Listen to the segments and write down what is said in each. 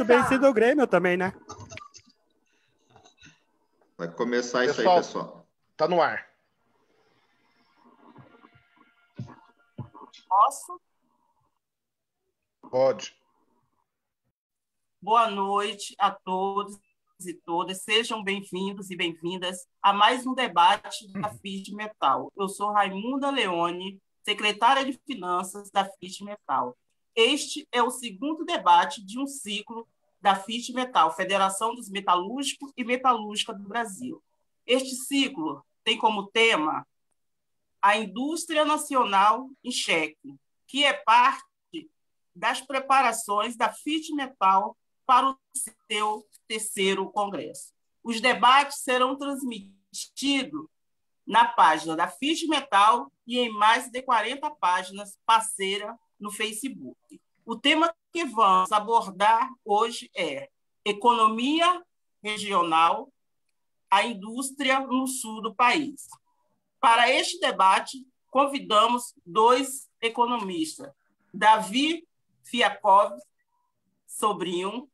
muito bem sido o Grêmio também, né? Vai começar isso aí, pessoal. Tá no ar. Posso? Pode. Boa noite a todos e todas. Sejam bem-vindos e bem-vindas a mais um debate da FIT Metal. Eu sou Raimunda Leone, secretária de Finanças da FIT Metal. Este é o segundo debate de um ciclo da FIT Metal, Federação dos Metalúrgicos e Metalúrgica do Brasil. Este ciclo tem como tema a indústria nacional em xeque, que é parte das preparações da FIT Metal para o seu terceiro congresso. Os debates serão transmitidos na página da FIT Metal e em mais de 40 páginas parceiras no Facebook. O tema que vamos abordar hoje é economia regional, a indústria no sul do país. Para este debate, convidamos dois economistas, Davi Fiakov Sobrinho,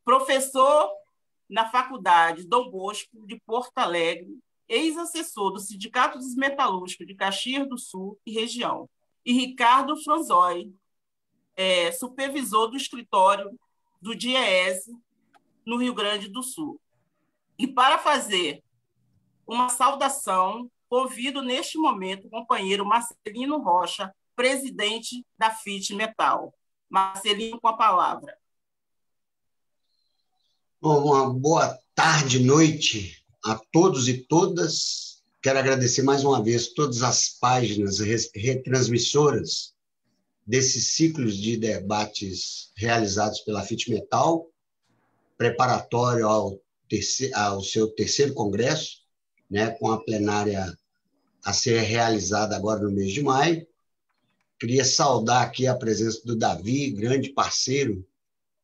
professor na Faculdade Dom Bosco de Porto Alegre, ex-assessor do Sindicato dos Metalúrgicos de Caxias do Sul e região, e Ricardo Franzoi, supervisor do escritório do DIEESE no Rio Grande do Sul. E para fazer uma saudação, convido neste momento o companheiro Marcelino Rocha, presidente da FIT Metal. Marcelino, com a palavra. Bom, uma boa tarde, noite a todos e todas. Quero agradecer mais uma vez todas as páginas retransmissoras desses ciclos de debates realizados pela FIT Metal, preparatório ao seu terceiro congresso, né, com a plenária a ser realizada agora no mês de maio. Queria saudar aqui a presença do Davi, grande parceiro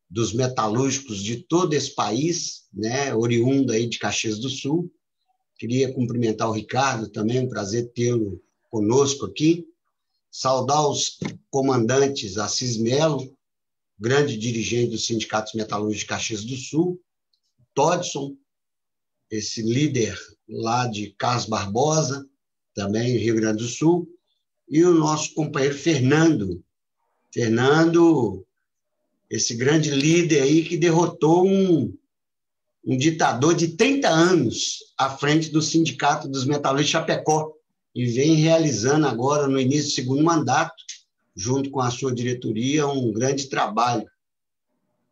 dos metalúrgicos de todo esse país, né, oriundo aí de Caxias do Sul. Queria cumprimentar o Ricardo também, um prazer tê-lo conosco aqui. Saudar os comandantes Assis Melo, grande dirigente dos sindicatos metalúrgicos de Caxias do Sul, Todson, esse líder lá de Carlos Barbosa, também Rio Grande do Sul, e o nosso companheiro Fernando. Fernando, esse grande líder aí que derrotou um ditador de 30 anos à frente do Sindicato dos Metalúrgicos de Chapecó e vem realizando agora, no início do segundo mandato, junto com a sua diretoria, um grande trabalho.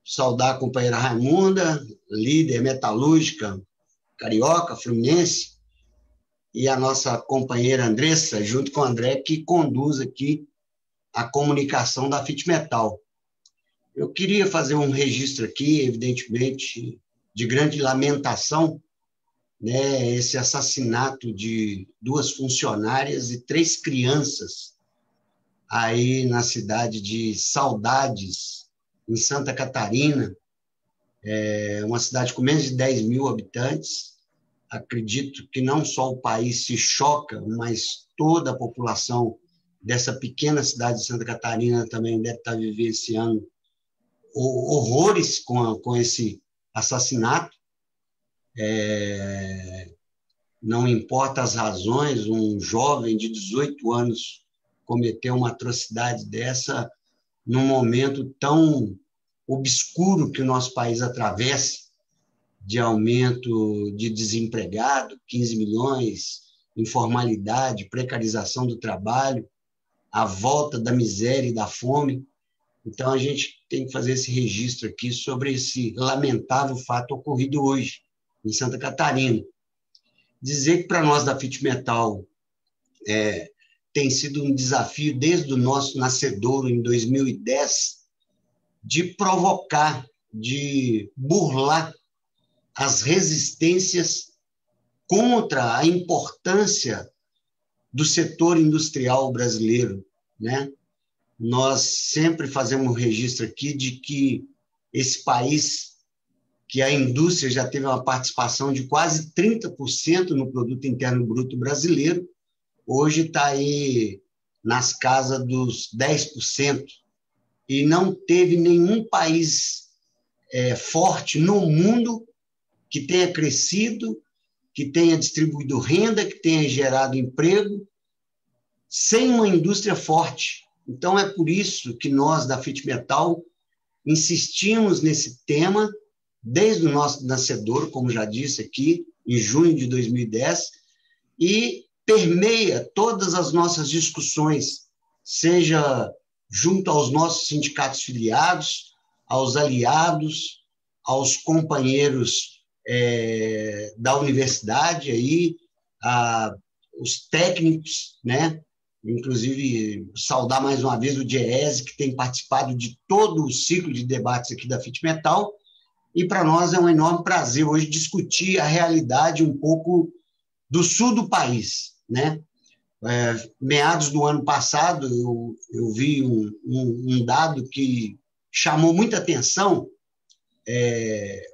Saudar a companheira Raimunda, líder metalúrgica, carioca, fluminense, e a nossa companheira Andressa, junto com o André, que conduz aqui a comunicação da FIT Metal. Eu queria fazer um registro aqui, evidentemente, de grande lamentação, né, esse assassinato de 2 funcionárias e 3 crianças aí na cidade de Saudades, em Santa Catarina, uma cidade com menos de 10 mil habitantes. Acredito que não só o país se choca, mas toda a população dessa pequena cidade de Santa Catarina também deve estar vivenciando horrores com esse assassinato. Não importa as razões, um jovem de 18 anos cometeu uma atrocidade dessa num momento tão obscuro que o nosso país atravessa, de aumento de desempregado, 15 milhões, informalidade, precarização do trabalho, a volta da miséria e da fome. Então, a gente tem que fazer esse registro aqui sobre esse lamentável fato ocorrido hoje, em Santa Catarina. Dizer que, para nós da FIT Metal, tem sido um desafio, desde o nosso nascedouro, em 2010, de provocar, de burlar as resistências contra a importância do setor industrial brasileiro, né? Nós sempre fazemos um registro aqui de que esse país, que a indústria já teve uma participação de quase 30% no produto interno bruto brasileiro, hoje está aí nas casas dos 10%, e não teve nenhum país forte no mundo, que tenha crescido, que tenha distribuído renda, que tenha gerado emprego, sem uma indústria forte. Então, é por isso que nós, da FIT Metal, insistimos nesse tema desde o nosso nascedor, como já disse aqui, em junho de 2010, e permeia todas as nossas discussões, seja junto aos nossos sindicatos filiados, aos aliados, aos companheiros da universidade, aí, os técnicos, né? Inclusive, saudar mais uma vez o Diese, que tem participado de todo o ciclo de debates aqui da FIT Metal, e para nós é um enorme prazer hoje discutir a realidade um pouco do sul do país, né? Meados do ano passado, eu vi um dado que chamou muita atenção,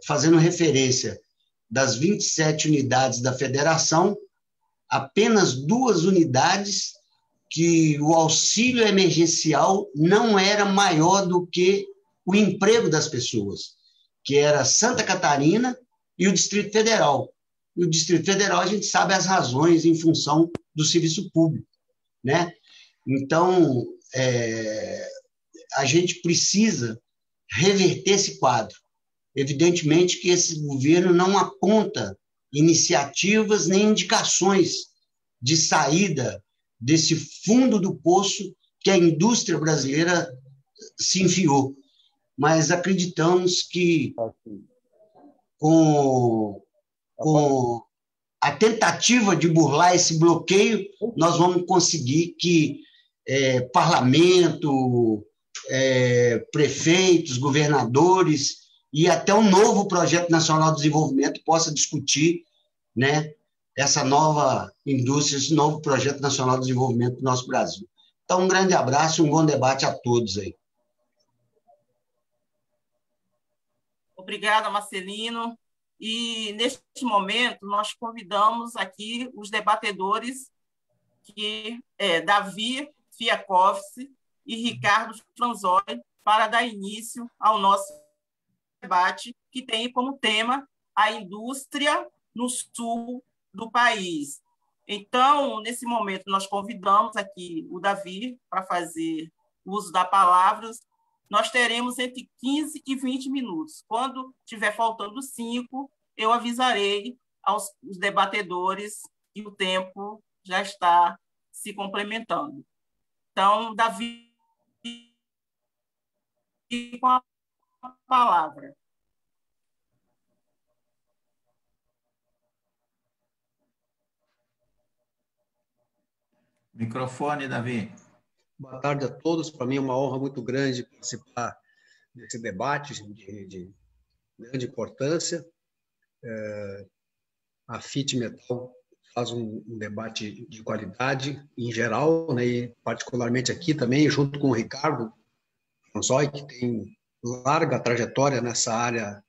fazendo referência das 27 unidades da federação, apenas 2 unidades que o auxílio emergencial não era maior do que o emprego das pessoas, que era Santa Catarina e o Distrito Federal. E o Distrito Federal, a gente sabe as razões em função do serviço público, né? Então, a gente precisa reverter esse quadro. Evidentemente que esse governo não aponta iniciativas nem indicações de saída desse fundo do poço que a indústria brasileira se enfiou. Mas acreditamos que com a tentativa de burlar esse bloqueio, nós vamos conseguir que parlamento, prefeitos, governadores e até um novo projeto nacional de desenvolvimento possa discutir, né, essa nova indústria, esse novo projeto nacional de desenvolvimento do nosso Brasil. Então, um grande abraço e um bom debate a todos aí. Obrigada, Marcelino. E, neste momento, nós convidamos aqui os debatedores, que Davi Fiakovski e Ricardo Franzoni, para dar início ao nosso debate, que tem como tema a indústria no sul do país. Então, nesse momento, nós convidamos aqui o Davi para fazer uso da palavra. Nós teremos entre 15 e 20 minutos. Quando tiver faltando 5, eu avisarei aos debatedores que o tempo já está se complementando. Então, Davi, com a palavra. Microfone, Davi. Boa tarde a todos. Para mim é uma honra muito grande participar desse debate de grande importância. A FIT Metal faz um debate de qualidade em geral, né, e particularmente aqui também, junto com o Ricardo Franzoni, que tem larga trajetória nessa área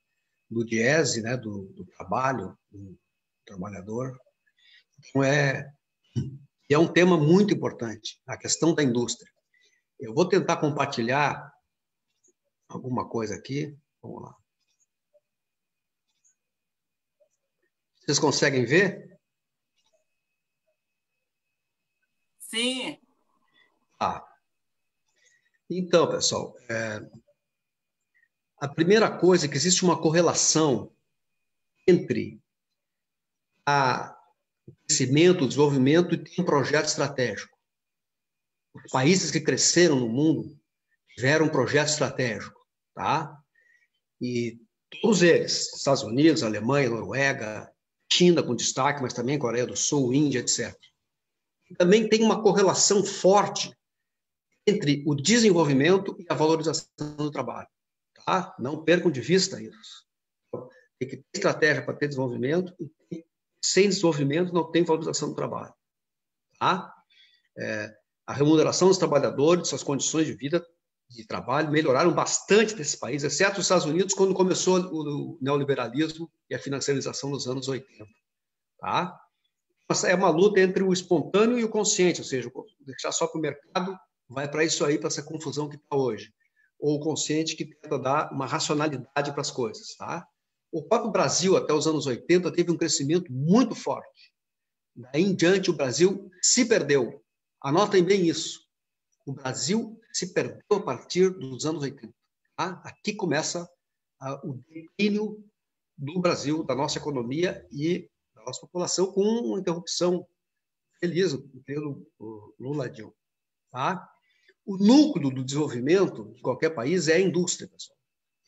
do Diese, né, do trabalho, do trabalhador. Então, é um tema muito importante, a questão da indústria. Eu vou tentar compartilhar alguma coisa aqui. Vamos lá. Vocês conseguem ver? Sim. Então, pessoal, a primeira coisa é que existe uma correlação entre o crescimento, o desenvolvimento e tem um projeto estratégico. Os países que cresceram no mundo tiveram um projeto estratégico, tá? E todos eles, Estados Unidos, Alemanha, Noruega, China com destaque, mas também Coreia do Sul, Índia, etc. E também tem uma correlação forte entre o desenvolvimento e a valorização do trabalho, tá? Não percam de vista isso. Tem que ter estratégia para ter desenvolvimento e sem desenvolvimento não tem valorização do trabalho, tá? A remuneração dos trabalhadores, suas condições de vida, de trabalho, melhoraram bastante nesse país, exceto os Estados Unidos, quando começou o neoliberalismo e a financiarização nos anos 80. Tá? É uma luta entre o espontâneo e o consciente, ou seja, deixar só para o mercado vai para isso aí, para essa confusão que está hoje. ou consciente que tenta dar uma racionalidade para as coisas. Tá? O próprio Brasil, até os anos 80, teve um crescimento muito forte. Daí em diante, o Brasil se perdeu. Anotem bem isso. O Brasil se perdeu a partir dos anos 80. Tá? Aqui começa o declínio do Brasil, da nossa economia e da nossa população, com uma interrupção feliz pelo Lula Dilma. Tá? O núcleo do desenvolvimento de qualquer país é a indústria, pessoal.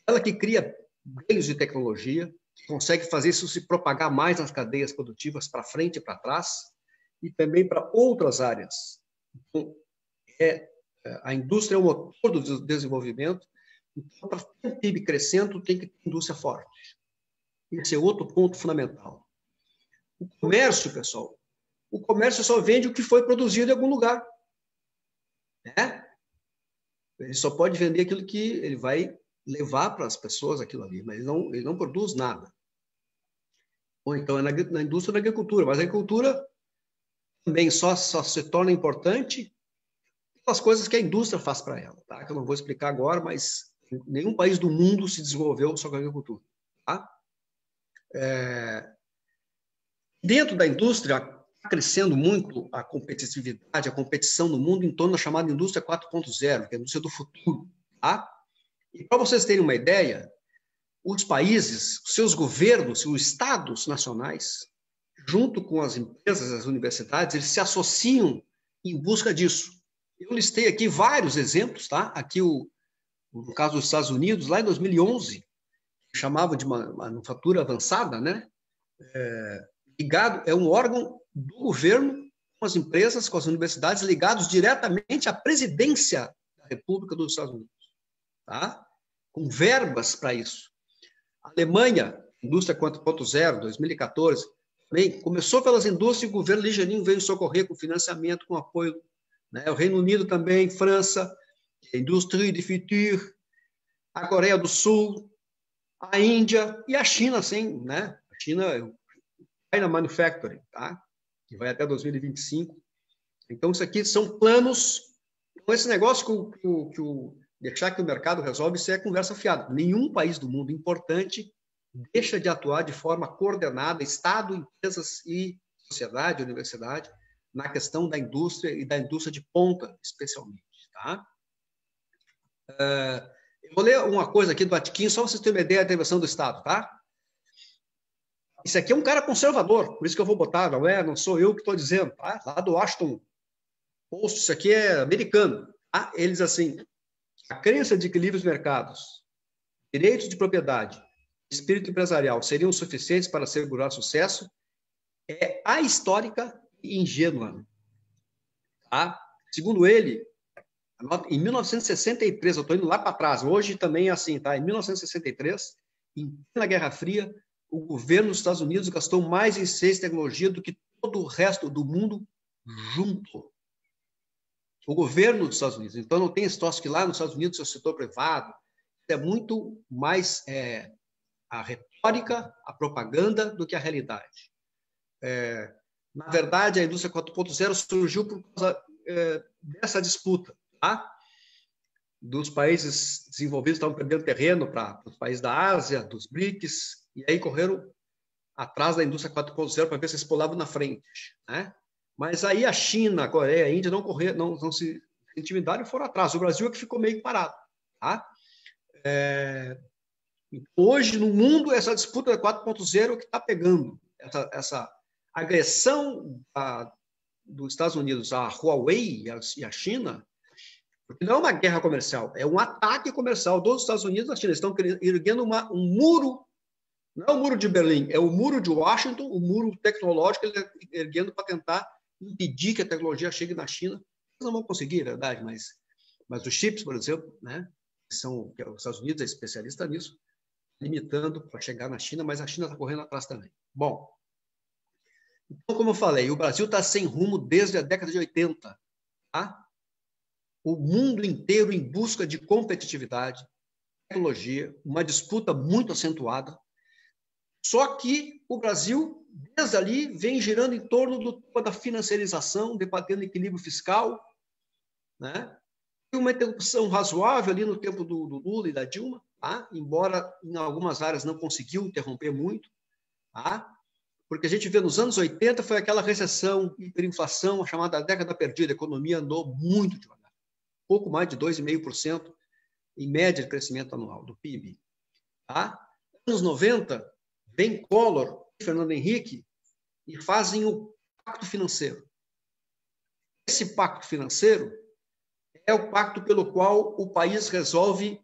Ela que cria meios de tecnologia, que consegue fazer isso se propagar mais nas cadeias produtivas para frente e para trás, e também para outras áreas. Então, a indústria é o motor do desenvolvimento. Então, para ter um PIB crescendo, tem que ter indústria forte. Esse é outro ponto fundamental. O comércio, pessoal, o comércio só vende o que foi produzido em algum lugar. Né? Ele só pode vender aquilo que ele vai levar para as pessoas aquilo ali, mas ele não produz nada. Ou então é na indústria da agricultura, mas a agricultura também só se torna importante pelas coisas que a indústria faz para ela, tá? Que eu não vou explicar agora, mas nenhum país do mundo se desenvolveu só com a agricultura. Tá? Dentro da indústria, está crescendo muito a competitividade, a competição no mundo em torno da chamada indústria 4.0, que é a indústria do futuro. Tá? E para vocês terem uma ideia, os países, seus governos, os estados nacionais, junto com as empresas, as universidades, eles se associam em busca disso. Eu listei aqui vários exemplos, tá? Aqui, no caso dos Estados Unidos, lá em 2011, chamava de manufatura avançada, né? É um órgão do governo com as empresas, com as universidades, ligados diretamente à presidência da República dos Estados Unidos. Tá? Com verbas para isso. A Alemanha, indústria 4.0, 2014, também começou pelas indústrias e o governo ligeirinho veio socorrer com financiamento, com apoio. Né? O Reino Unido também, França, Industrie du Futur, a Coreia do Sul, a Índia e a China, sim, né? A China, China Manufacturing, tá? Que vai até 2025. Então, isso aqui são planos. Então, esse negócio deixar que o mercado resolve, isso é conversa fiada. Nenhum país do mundo importante deixa de atuar de forma coordenada, Estado, empresas e sociedade, universidade, na questão da indústria e da indústria de ponta, especialmente. Tá? Eu vou ler uma coisa aqui do Atiquinho, só para vocês terem uma ideia da intervenção do Estado. Tá? Isso aqui é um cara conservador, por isso que eu vou botar, não sou eu que estou dizendo, tá? Lá do Washington Post, isso aqui é americano. Tá? Eles assim, a crença de que livres mercados, direitos de propriedade, espírito empresarial seriam suficientes para assegurar sucesso é ahistórica e ingênua. Tá? Segundo ele, em 1963, eu estou indo lá para trás, hoje também é assim, tá? Em 1963, na Guerra Fria, o governo dos Estados Unidos gastou mais em ciência e tecnologia do que todo o resto do mundo junto. O governo dos Estados Unidos. Então, não tem esse troço que lá nos Estados Unidos é o setor privado. É muito mais a retórica, a propaganda, do que a realidade. Na verdade, a indústria 4.0 surgiu por causa dessa disputa. Tá? Dos países desenvolvidos estavam perdendo terreno para os países da Ásia, dos BRICS, e aí correram atrás da indústria 4.0 para ver se eles pulavam na frente. Né? Mas aí a China, a Coreia, a Índia não se intimidaram e foram atrás. O Brasil é que ficou meio parado. Tá? Hoje, no mundo, essa disputa 4.0 que está pegando. Essa agressão dos Estados Unidos à Huawei e à China, porque não é uma guerra comercial, é um ataque comercial dos Estados Unidos à China. Eles estão erguendo um muro, não é o muro de Berlim, é o muro de Washington, o muro tecnológico, erguendo para tentar impedir que a tecnologia chegue na China. Eles não vão conseguir, é verdade, mas os chips, por exemplo, né, que os Estados Unidos é especialista nisso, limitando para chegar na China, mas a China está correndo atrás também. Bom, então, como eu falei, o Brasil está sem rumo desde a década de 80. Tá? O mundo inteiro em busca de competitividade, tecnologia, uma disputa muito acentuada. Só que o Brasil, desde ali, vem girando em torno da financiarização, debatendo equilíbrio fiscal, né? uma interrupção razoável ali no tempo do Lula e da Dilma, tá? Embora em algumas áreas não conseguiu interromper muito, tá? Porque a gente vê nos anos 80 foi aquela recessão, hiperinflação, a chamada década perdida, a economia andou muito devagar, pouco mais de 2,5% em média de crescimento anual do PIB. Tá? Nos anos 90, vem Collor e Fernando Henrique e fazem o pacto financeiro. Esse pacto financeiro é o pacto pelo qual o país resolve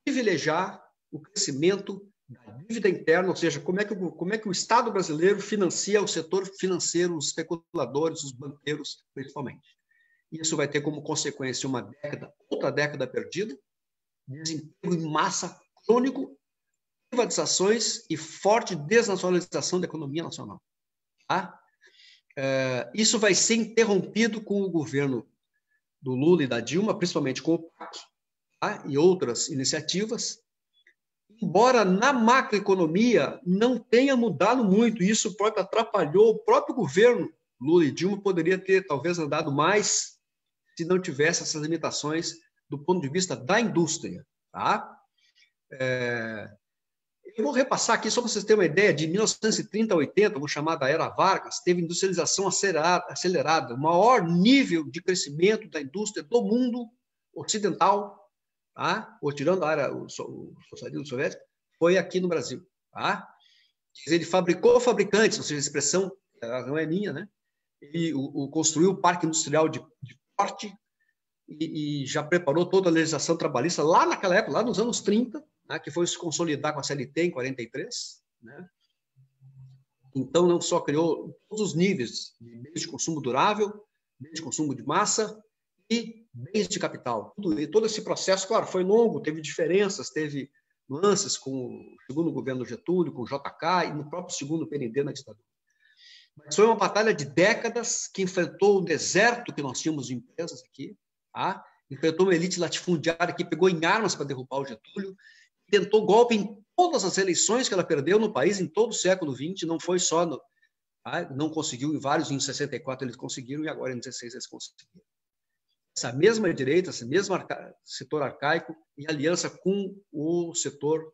privilegiar o crescimento da dívida interna, ou seja, como é que o Estado brasileiro financia o setor financeiro, os especuladores, os banqueiros, principalmente. Isso vai ter como consequência outra década perdida, desemprego em massa crônico, privatizações e forte desnacionalização da economia nacional. Tá? Isso vai ser interrompido com o governo do Lula e da Dilma, principalmente com o PAC, tá? E outras iniciativas, embora na macroeconomia não tenha mudado muito, isso atrapalhou o próprio governo Lula e Dilma, poderia ter talvez andado mais se não tivesse essas limitações do ponto de vista da indústria. Tá? Eu vou repassar aqui, só para vocês terem uma ideia, de 1930 a 80, vou chamar da Era Vargas, teve industrialização acelerada, o maior nível de crescimento da indústria do mundo ocidental, tá? Ou tirando a área, o socialismo soviético, foi aqui no Brasil. Tá? Ele fabricou fabricantes, ou seja, a expressão não é minha, né? Ele construiu o parque industrial de porte e já preparou toda a legislação trabalhista lá naquela época, lá nos anos 30, né, que foi se consolidar com a CLT em 43. Né? Então, não só criou todos os níveis de bens de consumo durável, bens de consumo de massa e bens de capital. Todo esse processo, claro, foi longo, teve diferenças, teve nuances com o segundo governo Getúlio, com o JK e no próprio segundo PND na ditadura. Mas foi uma batalha de décadas que enfrentou o deserto que nós tínhamos de empresas aqui, tá? Enfrentou uma elite latifundiária que pegou em armas para derrubar o Getúlio, tentou golpe em todas as eleições que ela perdeu no país, em todo o século XX, não foi só... não conseguiu em vários, em 64 eles conseguiram, e agora em 16 eles conseguiram. Essa mesma direita, esse mesmo setor arcaico, em aliança com o setor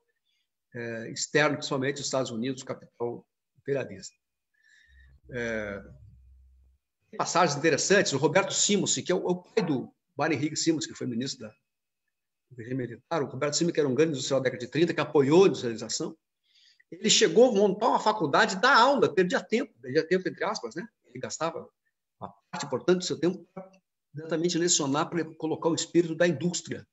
externo, principalmente os Estados Unidos, o capital imperialista. Passagens interessantes, o Roberto Simons, que é o pai do Mário Henrique Simons, que foi ministro do regime militar, o Roberto Simons, que era um grande industrial da década de 30, que apoiou a industrialização, ele chegou a montar uma faculdade, dar aula, perdia tempo entre aspas, né? Ele gastava uma parte importante do seu tempo para exatamente lecionar, para colocar o espírito da indústria,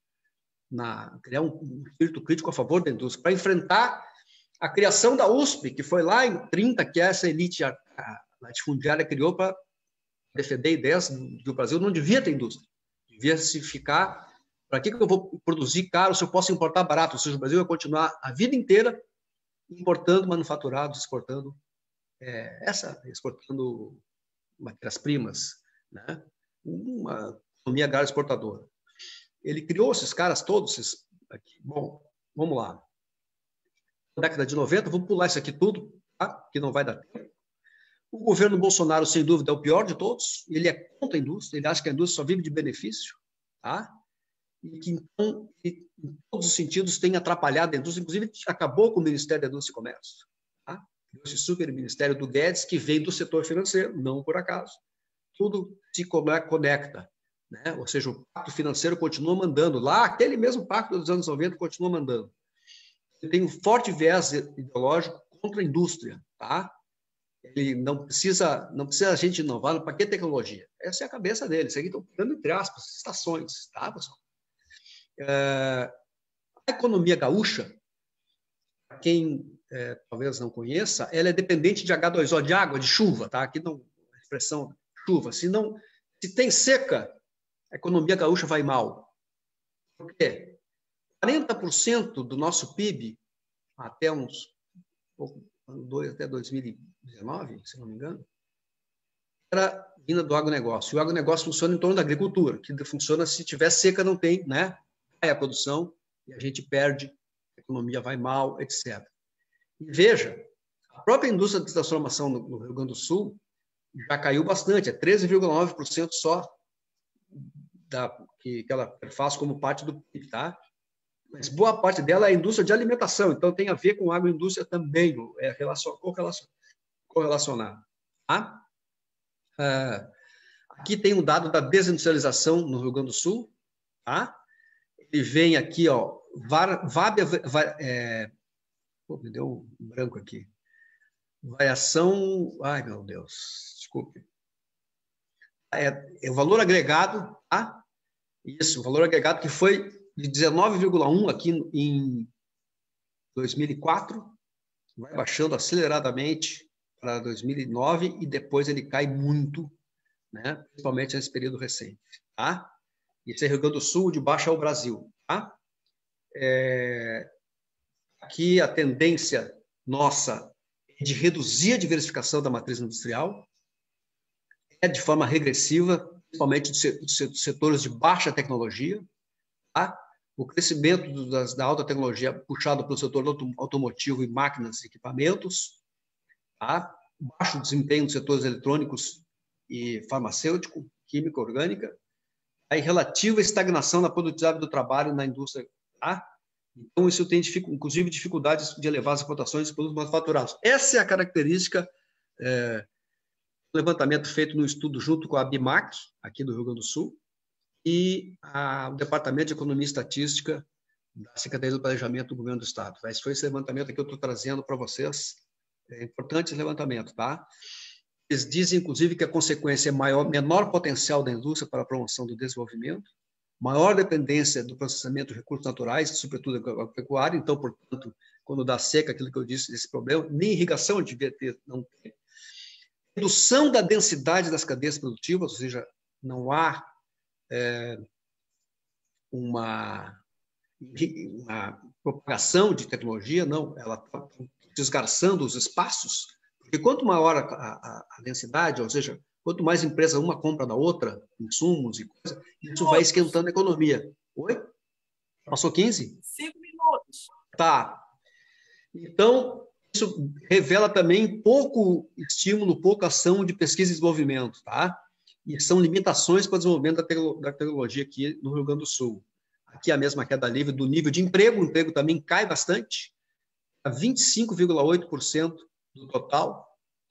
criar um espírito crítico a favor da indústria, para enfrentar a criação da USP, que foi lá em 30, que essa elite latifundiária criou para defender ideias de que o Brasil não devia ter indústria, devia se ficar... Para que eu vou produzir caro se eu posso importar barato? Ou seja, o Brasil vai continuar a vida inteira importando manufaturados, exportando matérias-primas, né? Uma economia agrária exportadora. Ele criou esses caras todos. Bom, vamos lá. Na década de 90, vou pular isso aqui tudo, tá? Que não vai dar tempo. O governo Bolsonaro, sem dúvida, é o pior de todos. Ele é contra a indústria, ele acha que a indústria só vive de benefício, tá? E que, então, em todos os sentidos, tem atrapalhado a indústria. Inclusive, acabou com o Ministério da Indústria e Comércio. Tá? Esse super ministério do Guedes, que vem do setor financeiro, não por acaso. Tudo se conecta. Né? Ou seja, o pacto financeiro continua mandando. Lá, aquele mesmo pacto dos anos 90 continua mandando. Ele tem um forte viés ideológico contra a indústria. Tá? Ele não precisa a gente inovar. Para que tecnologia? Essa é a cabeça dele. Isso aqui estão dando entre aspas, estações. Tá, pessoal? A economia gaúcha, para quem talvez não conheça, ela é dependente de H2O, de água, de chuva, tá? Aqui não a expressão chuva. Se tem seca, a economia gaúcha vai mal. Por quê? 40% do nosso PIB até até 2019, se não me engano, era vinda do agronegócio. E o agronegócio funciona em torno da agricultura, que funciona se tiver seca, não tem, né? Cai a produção e a gente perde, a economia vai mal, etc. E veja, a própria indústria de transformação no Rio Grande do Sul já caiu bastante, é 13,9% só que ela faz como parte do PIB, tá? Mas boa parte dela é a indústria de alimentação, então tem a ver com agroindústria também, é correlacionado. Tá? Aqui tem um dado da desindustrialização no Rio Grande do Sul. Tá? Ele vem aqui, ó, me deu um branco aqui. Variação, ai meu Deus, desculpe. É o valor agregado, tá? Isso, o valor agregado que foi de 19,1 aqui em 2004, vai baixando aceleradamente para 2009 e depois ele cai muito, né? Principalmente nesse período recente. Tá? Isso é Rio Grande do Sul, de baixo é o Brasil. Tá? Aqui a tendência nossa é de reduzir a diversificação da matriz industrial, de forma regressiva, principalmente dos setores de baixa tecnologia. Tá? O crescimento da alta tecnologia puxado pelo setor automotivo e máquinas e equipamentos, tá? Baixo desempenho dos setores eletrônicos e farmacêutico, química, orgânica, aí relativa estagnação na produtividade do trabalho na indústria. Tá? Então, isso tem, inclusive, dificuldades de elevar as exportações de produtos manufaturados. Essa é a característica do levantamento feito no estudo junto com a BIMAC, aqui do Rio Grande do Sul, e o Departamento de Economia e Estatística da Secretaria do Planejamento do Governo do Estado. Esse foi esse levantamento que eu estou trazendo para vocês. É importante esse levantamento, tá? Eles dizem, inclusive, que a consequência é menor potencial da indústria para a promoção do desenvolvimento, maior dependência do processamento de recursos naturais, sobretudo a pecuária. Então, portanto, quando dá seca, aquilo que eu disse desse problema, nem irrigação devia ter, não tem. Redução da densidade das cadeias produtivas, ou seja, não há uma propagação de tecnologia, não, ela está desgarçando os espaços, porque quanto maior a densidade, ou seja, quanto mais empresa uma compra da outra, insumos e coisas, isso vai esquentando a economia. Oi? Passou 15? 5 minutos. Tá. Então, isso revela também pouco estímulo, pouca ação de pesquisa e desenvolvimento, tá? E são limitações para o desenvolvimento da tecnologia aqui no Rio Grande do Sul. Aqui a mesma queda livre do nível de emprego, o emprego também cai bastante, a 25,8% do total,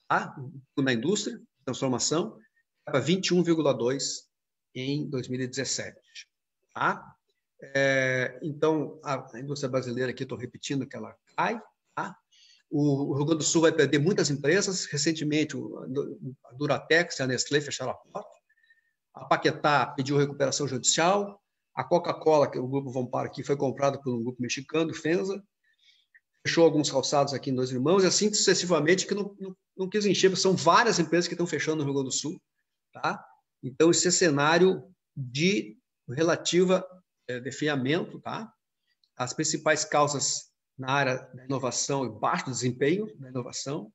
tá? Na indústria, transformação, para 21,2% em 2017. Tá? Então, a indústria brasileira, aqui estou repetindo que ela cai. Tá? O Rio Grande do Sul vai perder muitas empresas. Recentemente, a Duratex e a Nestlé fecharam a porta. A Paquetá pediu recuperação judicial. A Coca-Cola, que o grupo Vompar aqui, foi comprado por um grupo mexicano, FENSA. Fechou alguns calçados aqui em Dois Irmãos, e assim sucessivamente, que não quis encher, são várias empresas que estão fechando no Rio Grande do Sul. Tá? Então, esse é cenário de relativa definhamento. Tá? As principais causas na área da inovação e baixo desempenho da inovação,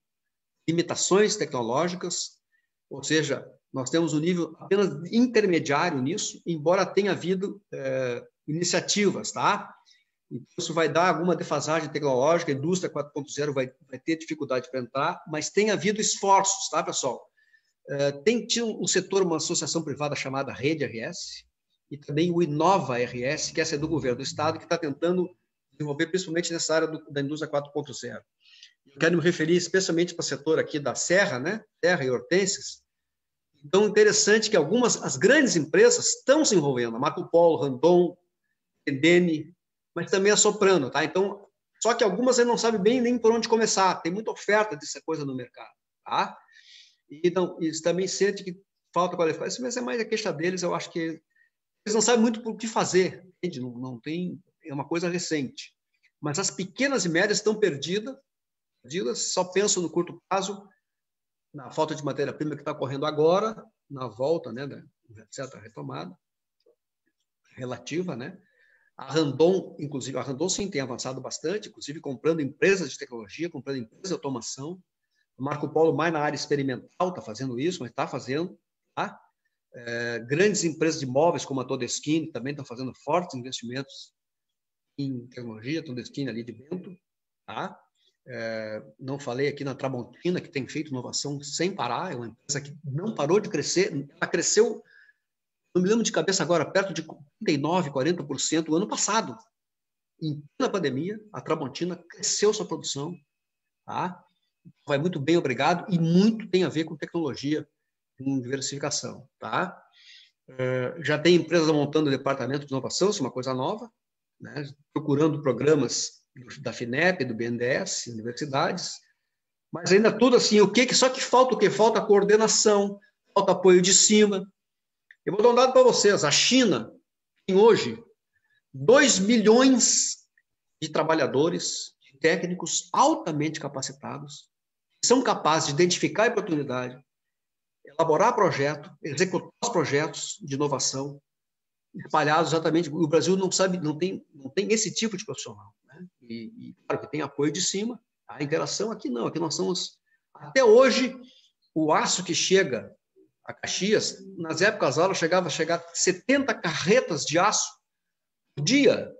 limitações tecnológicas, ou seja, nós temos um nível apenas intermediário nisso, embora tenha havido iniciativas, tá? Então, isso vai dar alguma defasagem tecnológica, a indústria 4.0 vai ter dificuldade para entrar, mas tem havido esforços, tá, pessoal? Tinha um setor, uma associação privada chamada Rede RS, e também o Inova RS, que essa é do governo do Estado, que está tentando desenvolver principalmente nessa área da indústria 4.0. Eu quero me referir especialmente para o setor aqui da Serra, né? Serra e Hortênsias. Então, interessante que as grandes empresas estão se envolvendo, a Marco Polo, Randon, Endene, mas também a Soprano, tá? Então, só que algumas não sabem bem nem por onde começar, tem muita oferta dessa coisa no mercado, tá? E então, eles também sentem que falta qualificação, mas é mais a queixa deles, eu acho que eles não sabem muito o que fazer, entende? Não tem, é uma coisa recente. Mas as pequenas e médias estão perdidas, só pensam no curto prazo, na falta de matéria-prima que está ocorrendo agora, na volta, né, certa retomada relativa, né? A Randon, inclusive, a Randon sim tem avançado bastante, inclusive comprando empresas de tecnologia, comprando empresas de automação. O Marco Polo, mais na área experimental, está fazendo isso, mas está fazendo. Tá? Grandes empresas de móveis, como a Todeskine, também estão fazendo fortes investimentos em tecnologia, Todeskine ali de Bento. Tá? Não falei aqui na Tramontina, que tem feito inovação sem parar, é uma empresa que não parou de crescer, ela cresceu não me lembro de cabeça agora, perto de 39%, 40% o ano passado. Em plena pandemia, a Tramontina cresceu sua produção, tá? Vai muito bem, obrigado, e muito tem a ver com tecnologia, com diversificação, tá? Já tem empresas montando departamento de inovação, isso é uma coisa nova, né? Procurando programas da FINEP, do BNDES, universidades, mas ainda tudo assim, só que falta o quê? Falta coordenação, falta apoio de cima. Eu vou dar um dado para vocês, a China tem hoje 2 milhões de trabalhadores, de técnicos altamente capacitados, que são capazes de identificar a oportunidade, elaborar projeto, executar os projetos de inovação, espalhados exatamente. O Brasil não tem esse tipo de profissional, né? E claro que tem apoio de cima, a interação aqui não, aqui nós somos, até hoje, o aço que chega a Caxias, nas épocas aulas chegava a chegar 70 carretas de aço por dia.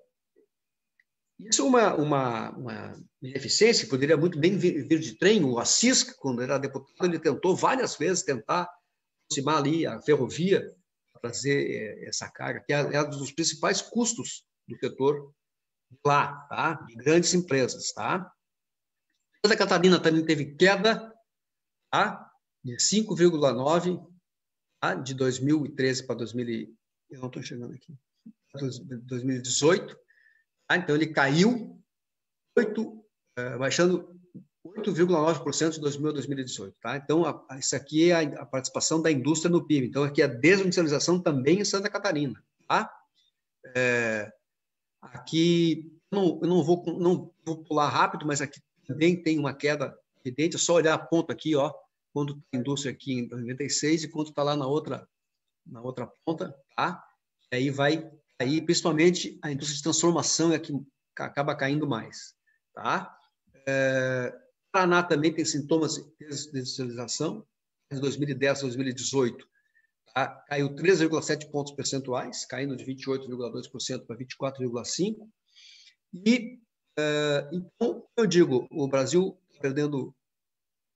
Isso é uma ineficiência, poderia muito bem vir de trem. O Assis, quando era deputado, ele tentou várias vezes aproximar ali a ferrovia para trazer essa carga, que é um dos principais custos do setor lá, tá? De grandes empresas, tá? Santa Catarina também teve queda, tá? De 5,9, tá? De 2013 para 2000, eu não estou chegando aqui, 2018. Tá? Então, ele caiu baixando 8,9% de 2000 a 2018. Tá? Então, isso aqui é a participação da indústria no PIB. Então, aqui é a desindustrialização também em Santa Catarina. Tá? Aqui, eu não vou pular rápido, mas aqui também tem uma queda evidente. É só olhar a ponta aqui, ó, quanto está a indústria aqui em 96 e quanto está lá na outra ponta. Tá? E aí vai cair, principalmente a indústria de transformação é a que acaba caindo mais. Tá? Paraná também tem sintomas de desindustrialização. Em 2010 a 2018, tá? Caiu 3,7 pontos percentuais, caindo de 28,2% para 24,5%. E, então, eu digo, o Brasil perdendo,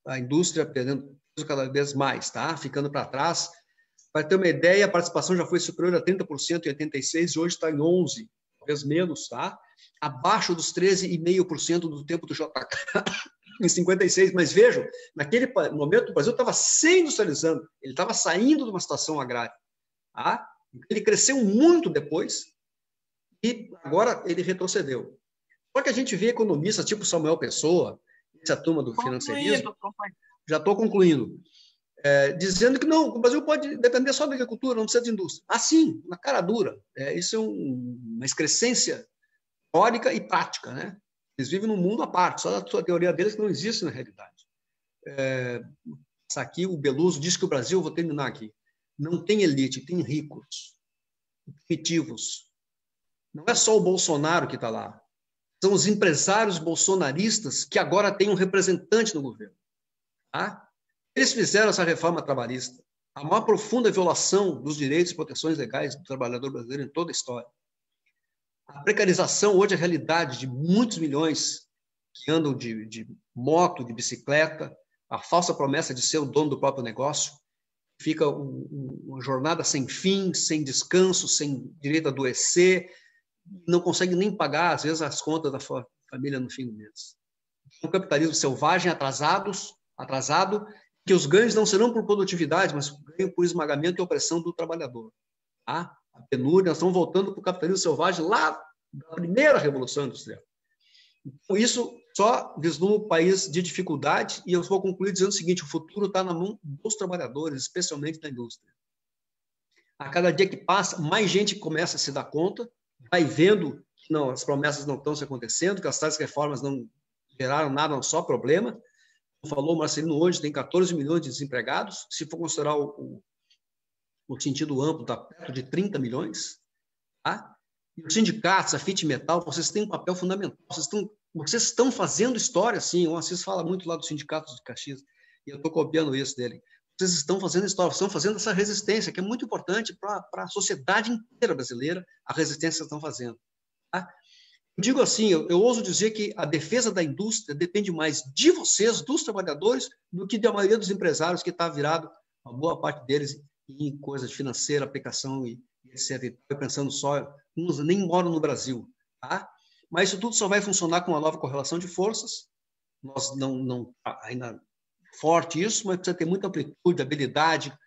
a indústria perdendo cada vez mais, tá? Ficando para trás. Para ter uma ideia, a participação já foi superior a 30% em 86 e hoje está em 11%, talvez menos, tá? Abaixo dos 13,5% do tempo do JK em 56. Mas vejam, naquele momento o Brasil estava se industrializando, ele estava saindo de uma situação agrária. Tá? Ele cresceu muito depois e agora ele retrocedeu. Só que a gente vê economistas tipo Samuel Pessoa, essa turma do financiarismo, já estou concluindo, dizendo que não, o Brasil pode depender só da agricultura, não precisa de indústria. Assim, na cara dura. Isso é uma excrescência teórica e prática, né? Eles vivem num mundo à parte, só a teoria deles que não existe na realidade. Aqui o Beluso diz que o Brasil, vou terminar aqui, não tem elite, tem ricos, primitivos. Não é só o Bolsonaro que está lá. São os empresários bolsonaristas que agora têm um representante no governo. Tá? Eles fizeram essa reforma trabalhista, a maior profunda violação dos direitos e proteções legais do trabalhador brasileiro em toda a história. A precarização hoje é a realidade de muitos milhões que andam de moto, de bicicleta, a falsa promessa de ser o dono do próprio negócio, fica uma jornada sem fim, sem descanso, sem direito a adoecer, não consegue nem pagar, às vezes, as contas da família no fim do mês. Um capitalismo selvagem, atrasado, que os ganhos não serão por produtividade, mas ganho por esmagamento e opressão do trabalhador. Tá? A penúria, nós estamos voltando para o capitalismo selvagem lá da primeira Revolução Industrial. Então, isso só vislumbra um país de dificuldade, e eu vou concluir dizendo o seguinte: o futuro está na mão dos trabalhadores, especialmente da indústria. A cada dia que passa, mais gente começa a se dar conta, vai vendo que não, as promessas não estão se acontecendo, que as tais reformas não geraram nada, só problema. Falou o Marcelino hoje, tem 14 milhões de desempregados, se for considerar o sentido amplo, está perto de 30 milhões. Tá? E os sindicatos, a FIT Metal, vocês têm um papel fundamental, vocês estão fazendo história, sim. O Assis fala muito lá dos sindicatos de Caxias, e eu estou copiando isso dele. Vocês estão fazendo história, estão fazendo essa resistência, que é muito importante para a sociedade inteira brasileira, a resistência que estão fazendo. Tá? Eu digo assim, eu ouso dizer que a defesa da indústria depende mais de vocês, dos trabalhadores, do que da maioria dos empresários, que está virado, uma boa parte deles, em coisas financeiras, aplicação e etc. E pensando só, uns nem moram no Brasil, tá? Mas isso tudo só vai funcionar com uma nova correlação de forças. Nós não ainda forte isso, mas precisa ter muita amplitude, habilidade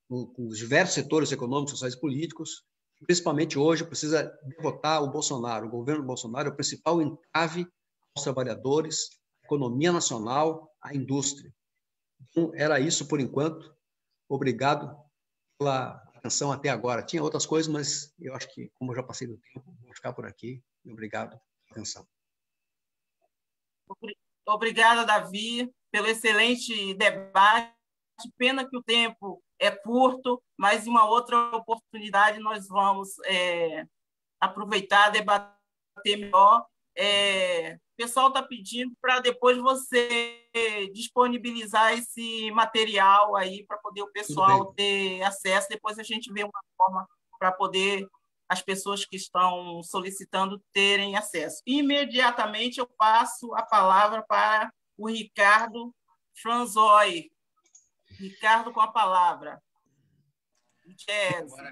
com os diversos setores econômicos, sociais e políticos. Principalmente hoje, precisa derrotar o Bolsonaro. O governo Bolsonaro é o principal entrave aos trabalhadores, à economia nacional, à indústria. Então, era isso por enquanto. Obrigado pela atenção até agora. Tinha outras coisas, mas eu acho que, como eu já passei do tempo, vou ficar por aqui. Obrigado pela atenção. Obrigada, Davi, pelo excelente debate. Pena que o tempo é curto, mas em uma outra oportunidade nós vamos aproveitar, debater melhor. O pessoal está pedindo para depois você disponibilizar esse material aí para poder o pessoal ter acesso. Depois a gente vê uma forma para poder as pessoas que estão solicitando terem acesso. Imediatamente eu passo a palavra para o Ricardo Franzoi. Ricardo, com a palavra. Agora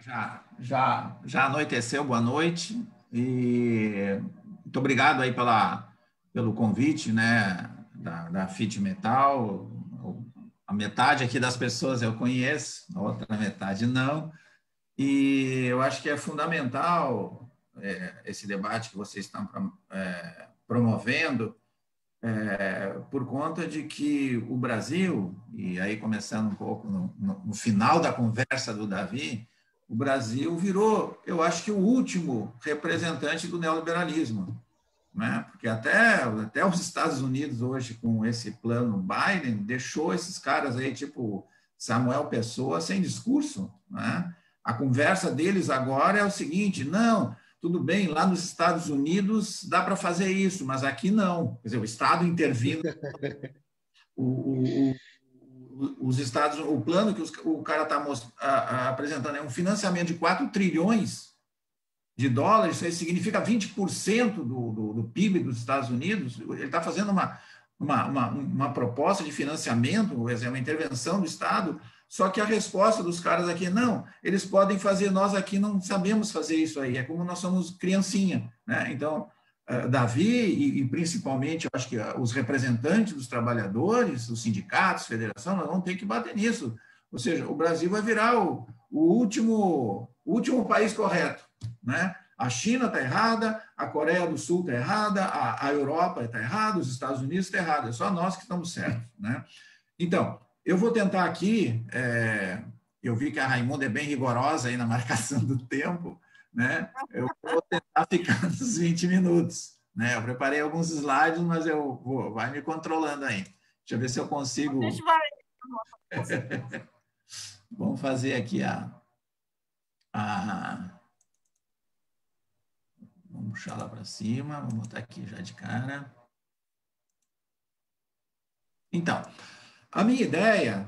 já anoiteceu, boa noite. E muito obrigado aí pelo convite, né, da FIT Metal. A metade aqui das pessoas eu conheço, a outra metade não. E eu acho que é fundamental esse debate que vocês estão promovendo, por conta de que o Brasil, e aí começando um pouco no final da conversa do Davi, o Brasil virou, eu acho que o último representante do neoliberalismo, né? Porque até os Estados Unidos hoje, com esse plano Biden, deixou esses caras aí, tipo Samuel Pessoa, sem discurso, né? A conversa deles agora é o seguinte: não, tudo bem, lá nos Estados Unidos dá para fazer isso, mas aqui não. Quer dizer, o Estado intervindo. Os Estados, o plano que o cara está apresentando é um financiamento de 4 trilhões de dólares, isso aí significa 20% do PIB dos Estados Unidos. Ele está fazendo uma proposta de financiamento, uma intervenção do Estado. Só que a resposta dos caras aqui, não, eles podem fazer, nós aqui não sabemos fazer isso aí, é como nós somos criancinha, né? Então, Davi e principalmente, eu acho que os representantes dos trabalhadores, os sindicatos, federação, nós vamos ter que bater nisso. Ou seja, o Brasil vai virar o último país correto, né? A China está errada, a Coreia do Sul está errada, a Europa está errada, os Estados Unidos estão errados, é só nós que estamos certos, né? Então, eu vou tentar aqui, eu vi que a Raimunda é bem rigorosa aí na marcação do tempo, né? Eu vou tentar ficar nos 20 minutos, né? Eu preparei alguns slides, mas vai me controlando aí. Deixa eu ver se eu consigo... Vamos fazer aqui Vamos puxar lá para cima, vamos botar aqui já de cara. Então... A minha ideia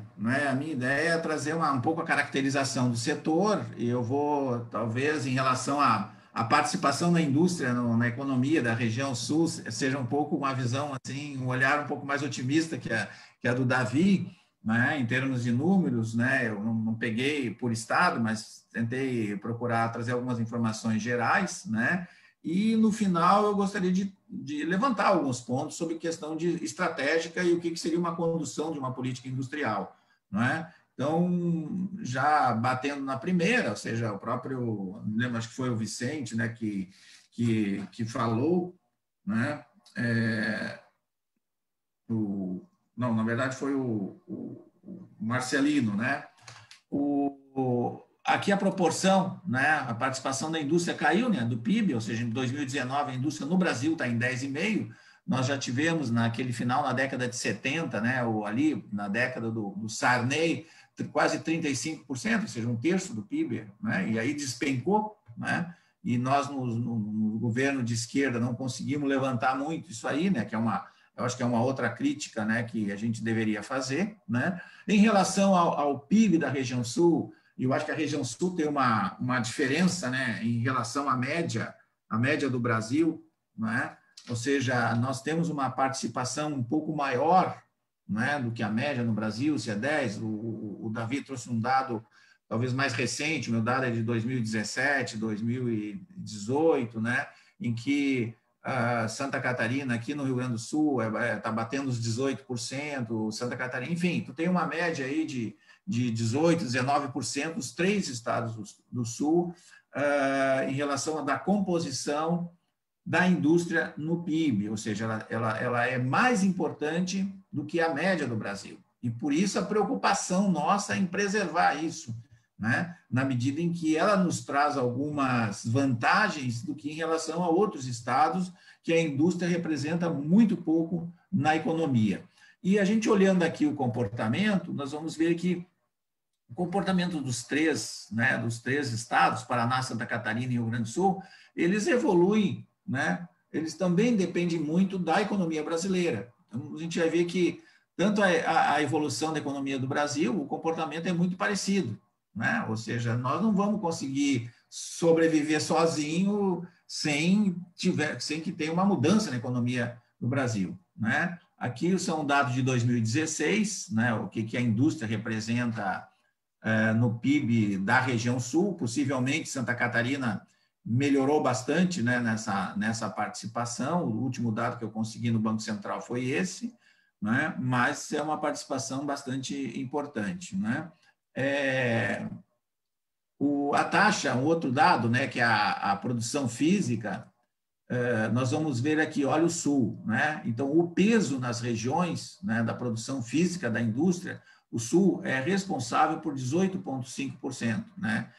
é trazer um pouco a caracterização do setor, e eu vou, talvez, em relação à participação da indústria na economia da região sul, seja um pouco uma visão, assim, um olhar um pouco mais otimista que a do Davi, né, em termos de números, né? Eu não peguei por estado, mas tentei procurar trazer algumas informações gerais, né? E, no final, eu gostaria de levantar alguns pontos sobre questão de estratégica e o que seria uma condução de uma política industrial, não é? Então, já batendo na primeira, ou seja, o próprio, não lembro, acho que foi o Vicente, né, que falou, né? Não, na verdade foi o Marcelino, né? Aqui a proporção, né, a participação da indústria caiu, né, do PIB, ou seja, em 2019 a indústria no Brasil está em 10,5%, nós já tivemos naquele final, na década de 70, né, ou ali na década do Sarney, quase 35%, ou seja, um terço do PIB, né, e aí despencou, né, e nós no governo de esquerda não conseguimos levantar muito isso aí, né, que eu acho que é uma outra crítica, né, que a gente deveria fazer, né. Em relação ao PIB da região sul, eu acho que a região sul tem uma diferença, né, em relação à média do Brasil, né? Ou seja, nós temos uma participação um pouco maior, né, do que a média no Brasil, se é 10%, o Davi trouxe um dado talvez mais recente, meu dado é de 2017, 2018, né, em que Santa Catarina, aqui no Rio Grande do Sul, está batendo os 18%, Santa Catarina, enfim, tu tem uma média aí de 18%, 19%, os 3 estados do Sul, em relação da composição da indústria no PIB, ou seja, ela é mais importante do que a média do Brasil. E por isso a preocupação nossa em preservar isso, né? Na medida em que ela nos traz algumas vantagens do que em relação a outros estados, que a indústria representa muito pouco na economia. E a gente olhando aqui o comportamento, nós vamos ver que o comportamento dos 3, né, dos 3 estados, Paraná, Santa Catarina e Rio Grande do Sul, eles evoluem, né? Eles também dependem muito da economia brasileira. Então, a gente vai ver que tanto a evolução da economia do Brasil, o comportamento é muito parecido, né? Ou seja, nós não vamos conseguir sobreviver sozinho sem que tenha uma mudança na economia do Brasil, né? Aqui são dados de 2016, né? O que a indústria representa no PIB da região sul. Possivelmente Santa Catarina melhorou bastante, né, nessa participação. O último dado que eu consegui no Banco Central foi esse, né? Mas é uma participação bastante importante, né? A taxa, um outro dado, né, que é a produção física, nós vamos ver aqui, olha o Sul, né? Então, o peso nas regiões, né, da produção física da indústria, o Sul é responsável por 18,5%, né?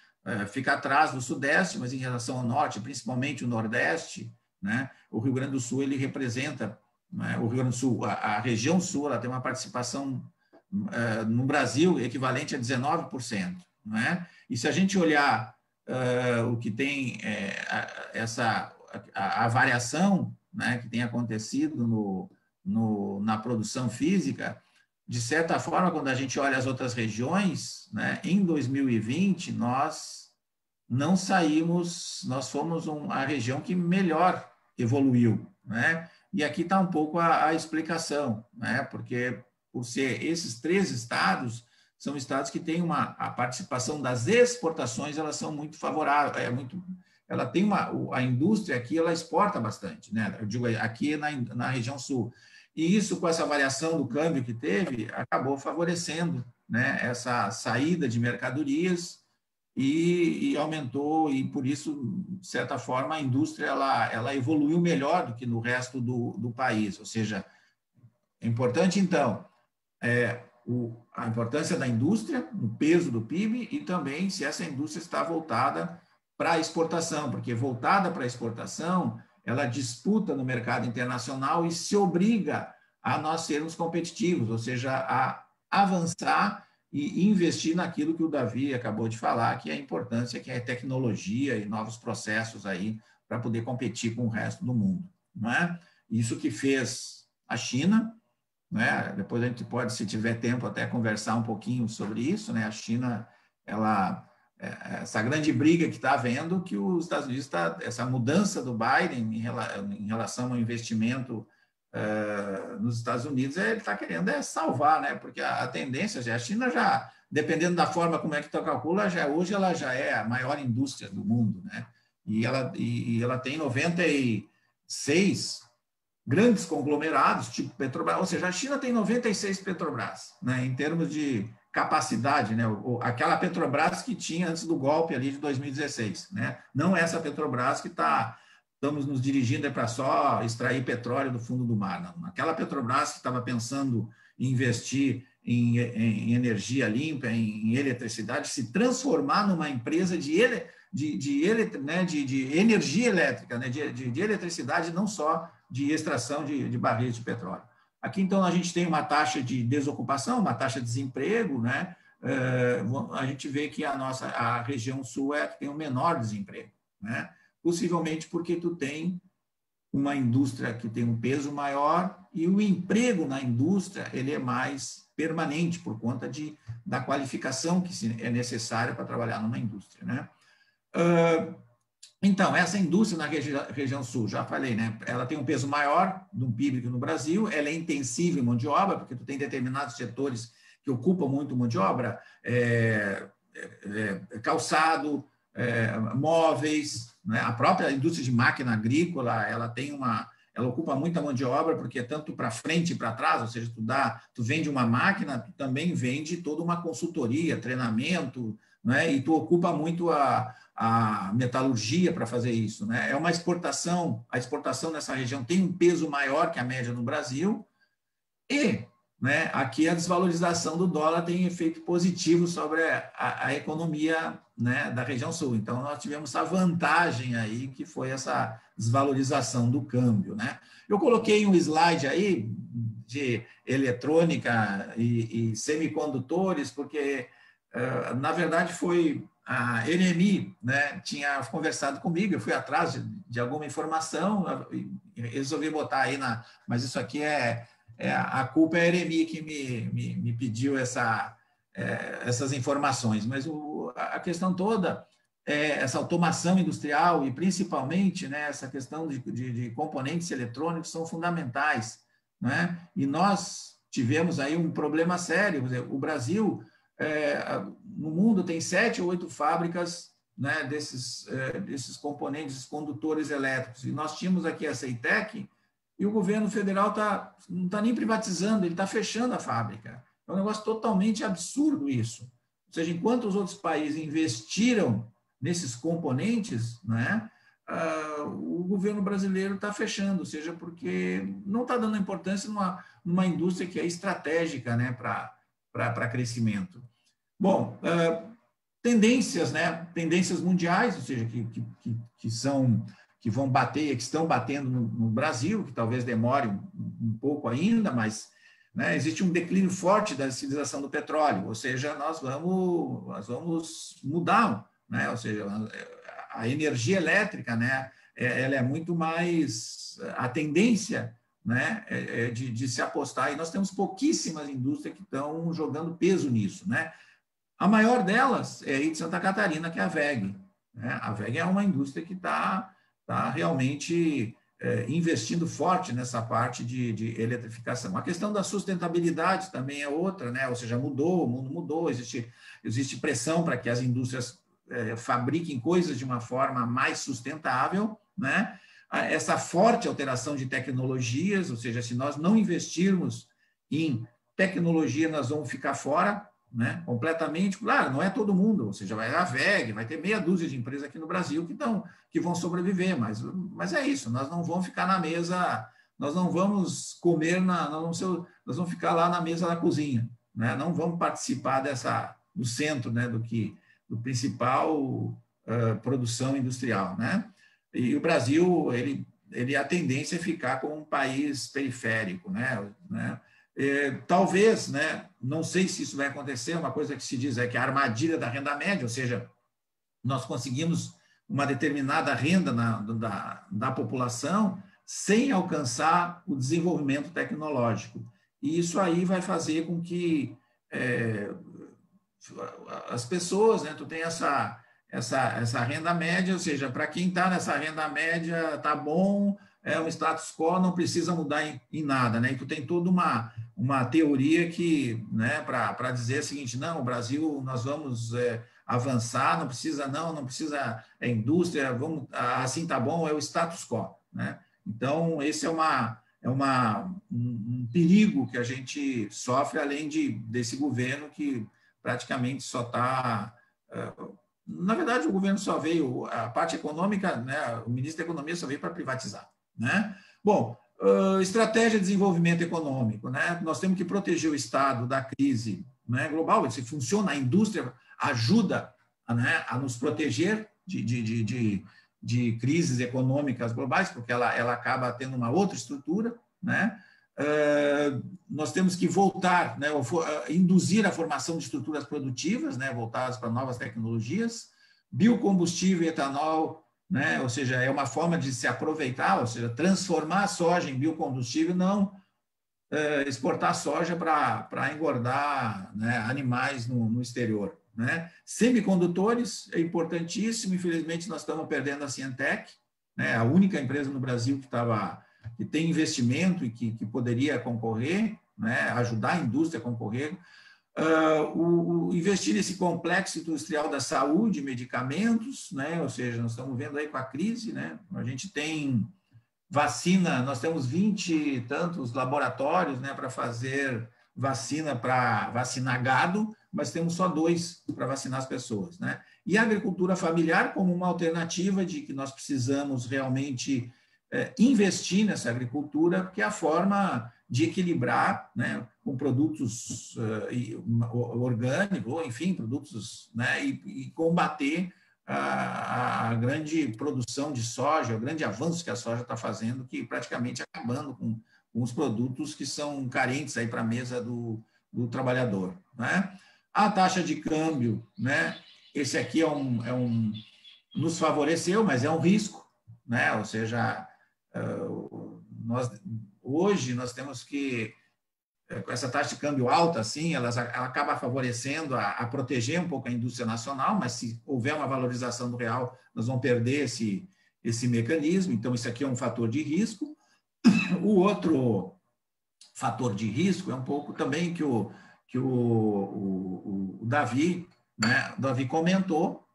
Fica atrás do Sudeste, mas em relação ao Norte, principalmente o Nordeste, né, o Rio Grande do Sul ele representa, né, o Rio Grande do Sul, a região Sul, ela tem uma participação no Brasil equivalente a 19%, né? E se a gente olhar o que tem a variação, né, que tem acontecido na produção física, de certa forma, quando a gente olha as outras regiões, né, em 2020, nós não saímos, nós fomos a região que melhor evoluiu, né? E aqui está um pouco a explicação, né? Porque, por ser esses 3 estados, são estados que têm a participação das exportações, elas são muito favoráveis, ela tem a indústria aqui, ela exporta bastante, né? Eu digo aqui na região sul. E isso, com essa variação do câmbio que teve, acabou favorecendo, né, essa saída de mercadorias e aumentou, e por isso, de certa forma, a indústria ela evoluiu melhor do que no resto do país. Ou seja, é importante, então, a importância da indústria, no peso do PIB, e também se essa indústria está voltada para a exportação, porque voltada para a exportação, ela disputa no mercado internacional e se obriga a nós sermos competitivos, ou seja, a avançar e investir naquilo que o Davi acabou de falar, que é a importância, que é a tecnologia e novos processos aí para poder competir com o resto do mundo, não é? Isso que fez a China, né? Depois a gente pode, se tiver tempo, até conversar um pouquinho sobre isso, né? A China, essa grande briga que está havendo, que os Estados Unidos essa mudança do Biden em relação ao investimento nos Estados Unidos, ele está querendo salvar, né? Porque a tendência, a China já, dependendo da forma como é que tu calcula, hoje ela já é a maior indústria do mundo, né? E ela tem 96 grandes conglomerados, tipo Petrobras, ou seja, a China tem 96 Petrobras, né, em termos de capacidade, né, aquela Petrobras que tinha antes do golpe ali de 2016, né, não essa Petrobras que estamos nos dirigindo para só extrair petróleo do fundo do mar, não. Aquela Petrobras que estava pensando em investir em energia limpa, em eletricidade, se transformar numa empresa de energia elétrica, né, de eletricidade, não só de extração de barris de petróleo. Aqui, então, a gente tem uma taxa de desocupação, uma taxa de desemprego, né? A gente vê que a região sul é a que tem o menor desemprego, né? Possivelmente porque tu tem uma indústria que tem um peso maior e o emprego na indústria ele é mais permanente por conta da qualificação que é necessária para trabalhar numa indústria, né? Então, essa indústria na região sul, já falei, né? Ela tem um peso maior no PIB que no Brasil, ela é intensiva em mão de obra, porque tu tem determinados setores que ocupam muito mão de obra, calçado, móveis, né? A própria indústria de máquina agrícola, ela ocupa muita mão de obra, porque tanto para frente e para trás, ou seja, tu vende uma máquina, tu também vende toda uma consultoria, treinamento, né? E tu ocupa muito a metalurgia para fazer isso, né? É uma exportação, a exportação nessa região tem um peso maior que a média no Brasil, e, né, aqui a desvalorização do dólar tem efeito positivo sobre a economia, né, da região sul. Então, nós tivemos essa vantagem aí, que foi essa desvalorização do câmbio, né? Eu coloquei um slide aí de eletrônica e semicondutores, porque, na verdade, foi a NMI, né, tinha conversado comigo, eu fui atrás de alguma informação, e resolvi botar aí mas isso aqui a culpa é a NMI que me pediu essas informações, mas a questão toda é essa automação industrial e, principalmente, né, essa questão de componentes eletrônicos são fundamentais, né? E nós tivemos aí um problema sério. O Brasil, no mundo, tem 7 ou 8 fábricas, né, desses componentes condutores elétricos, e nós tínhamos aqui a CEITEC, e o governo federal não está nem privatizando, ele está fechando a fábrica. É um negócio totalmente absurdo isso. Ou seja, enquanto os outros países investiram nesses componentes, né, o governo brasileiro está fechando, ou seja, porque não está dando importância numa indústria que é estratégica, né, para crescimento. Bom, tendências, né, tendências mundiais, ou seja, que vão bater, que estão batendo no Brasil, que talvez demore um pouco ainda, mas, né, existe um declínio forte da civilização do petróleo, ou seja, nós vamos mudar, né, ou seja, a energia elétrica, né, ela é muito mais a tendência, né, de se apostar, e nós temos pouquíssimas indústrias que estão jogando peso nisso, né. A maior delas é aí de Santa Catarina, que é a WEG, né? A WEG é uma indústria que está realmente investindo forte nessa parte de eletrificação. A questão da sustentabilidade também é outra, né? Ou seja, o mundo mudou, existe pressão para que as indústrias fabriquem coisas de uma forma mais sustentável, né? Essa forte alteração de tecnologias, ou seja, se nós não investirmos em tecnologia, nós vamos ficar fora, né, completamente. Claro, não é todo mundo, ou seja, vai a WEG, vai ter meia dúzia de empresas aqui no Brasil que vão sobreviver, mas é isso, nós não vamos ficar na mesa, nós não vamos comer, nós vamos ficar lá na mesa da cozinha, né, não vamos participar do centro, né, do principal produção industrial, né, e o Brasil, a tendência é ficar como um país periférico, né. Talvez, né, não sei se isso vai acontecer, uma coisa que se diz é que a armadilha da renda média, ou seja, nós conseguimos uma determinada renda da população sem alcançar o desenvolvimento tecnológico. E isso aí vai fazer com que as pessoas, né, tu tem essa renda média, ou seja, para quem está nessa renda média, está bom, é um status quo, não precisa mudar em nada, né? E tu tem toda uma teoria que, né, para dizer o seguinte, não, o Brasil, nós vamos avançar, não precisa indústria, vamos, assim tá bom, é o status quo, né? Então, esse é um perigo que a gente sofre, além desse governo que praticamente só está... Na verdade, o governo só veio, a parte econômica, né, o ministro da Economia só veio para privatizar, né? Bom, estratégia de desenvolvimento econômico, né? Nós temos que proteger o Estado da crise, né, global. Se funciona, a indústria ajuda, né, a nos proteger de crises econômicas globais, porque ela acaba tendo uma outra estrutura, né? Nós temos que voltar, né, induzir a formação de estruturas produtivas, né, voltadas para novas tecnologias, biocombustível e etanol, né, ou seja, é uma forma de se aproveitar, ou seja, transformar a soja em biocombustível, não exportar soja para engordar, né, animais no exterior, né. Semicondutores é importantíssimo, infelizmente nós estamos perdendo a Cientec, né, a única empresa no Brasil que tem investimento e que poderia concorrer, né, ajudar a indústria a concorrer. Investir nesse complexo industrial da saúde, medicamentos, né? Ou seja, nós estamos vendo aí com a crise, né? A gente tem vacina, nós temos 20 e tantos laboratórios, né, para fazer vacina para vacinar gado, mas temos só 2 para vacinar as pessoas, né? E a agricultura familiar como uma alternativa de que nós precisamos realmente investir nessa agricultura, porque é a forma de equilibrar, né, com produtos orgânicos, ou enfim, produtos, né, e combater a grande produção de soja, o grande avanço que a soja está fazendo, que praticamente acabando com os produtos que são carentes aí para a mesa do trabalhador, né? A taxa de câmbio, né? Esse aqui nos favoreceu, mas é um risco, né? Ou seja, hoje nós temos que, com essa taxa de câmbio alta, assim, ela acaba favorecendo a proteger um pouco a indústria nacional, mas se houver uma valorização do real, nós vamos perder esse mecanismo. Então, isso aqui é um fator de risco. O outro fator de risco é um pouco também que o Davi, né, o Davi comentou,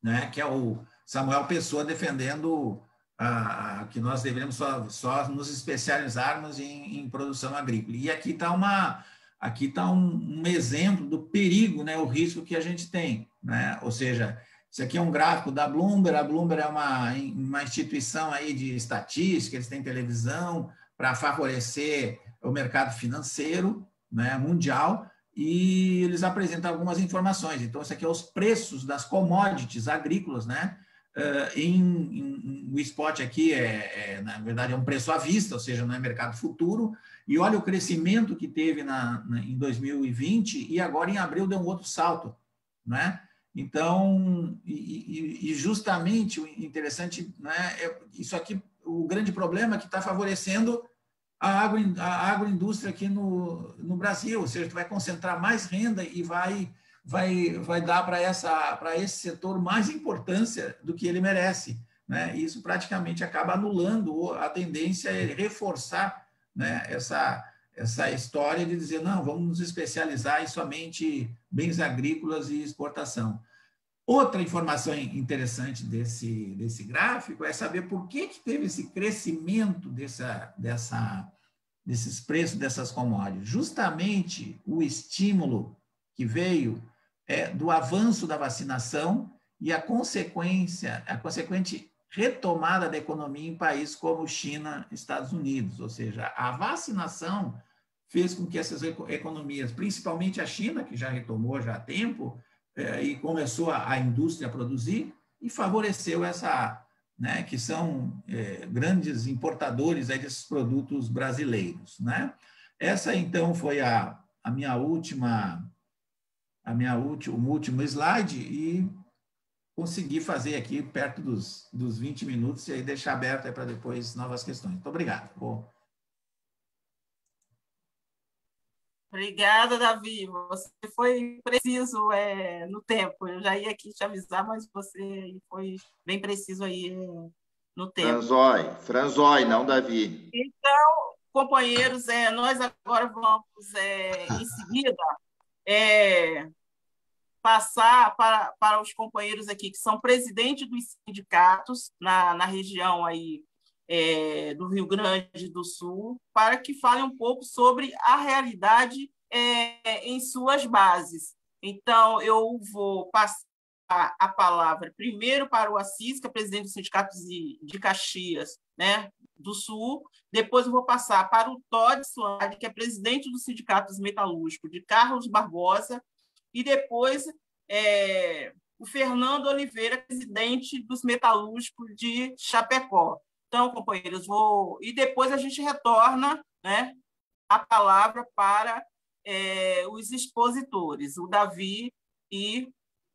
né, que é o Samuel Pessoa defendendo que nós deveríamos só nos especializarmos em produção agrícola. E aqui está um exemplo do perigo, né, o risco que a gente tem, né? Ou seja, isso aqui é um gráfico da Bloomberg. A Bloomberg é uma instituição aí de estatística, eles têm televisão para favorecer o mercado financeiro, né, mundial, e eles apresentam algumas informações. Então, isso aqui é os preços das commodities agrícolas, né? O spot aqui na verdade, é um preço à vista, ou seja, não é mercado futuro, e olha o crescimento que teve em 2020, e agora em abril deu um outro salto, né? Então, justamente o interessante, né, isso aqui, o grande problema é que está favorecendo a agroindústria aqui no Brasil, ou seja, tu vai concentrar mais renda e vai dar para esse setor mais importância do que ele merece, né? Isso praticamente acaba anulando a tendência é reforçar, né, essa história de dizer, não, vamos nos especializar em somente bens agrícolas e exportação. Outra informação interessante desse gráfico é saber por que teve esse crescimento desses preços dessas commodities. Justamente o estímulo que veio do avanço da vacinação e a consequente retomada da economia em países como China e Estados Unidos. Ou seja, a vacinação fez com que essas economias, principalmente a China, que já retomou já há tempo, e começou a indústria a produzir, e favoreceu né, que são grandes importadores aí desses produtos brasileiros, né? Essa, então, foi o último slide, e consegui fazer aqui perto dos 20 minutos, e aí deixar aberto para depois novas questões. Muito obrigado. Obrigada, Davi. Você foi preciso no tempo. Eu já ia aqui te avisar, mas você foi bem preciso aí no tempo. Franzói, não Davi. Então, companheiros, nós agora vamos, em seguida, passar para os companheiros aqui que são presidentes dos sindicatos na região aí, do Rio Grande do Sul, para que falem um pouco sobre a realidade em suas bases. Então, eu vou passar a palavra primeiro para o Assis, que é presidente do Sindicato de Caxias, né, do Sul. Depois eu vou passar para o Todd Suárez, que é presidente do Sindicato Metalúrgico de Carlos Barbosa. E depois o Fernando Oliveira, presidente dos Metalúrgicos de Chapecó. Então, companheiros, e depois a gente retorna, né, a palavra para os expositores, o Davi e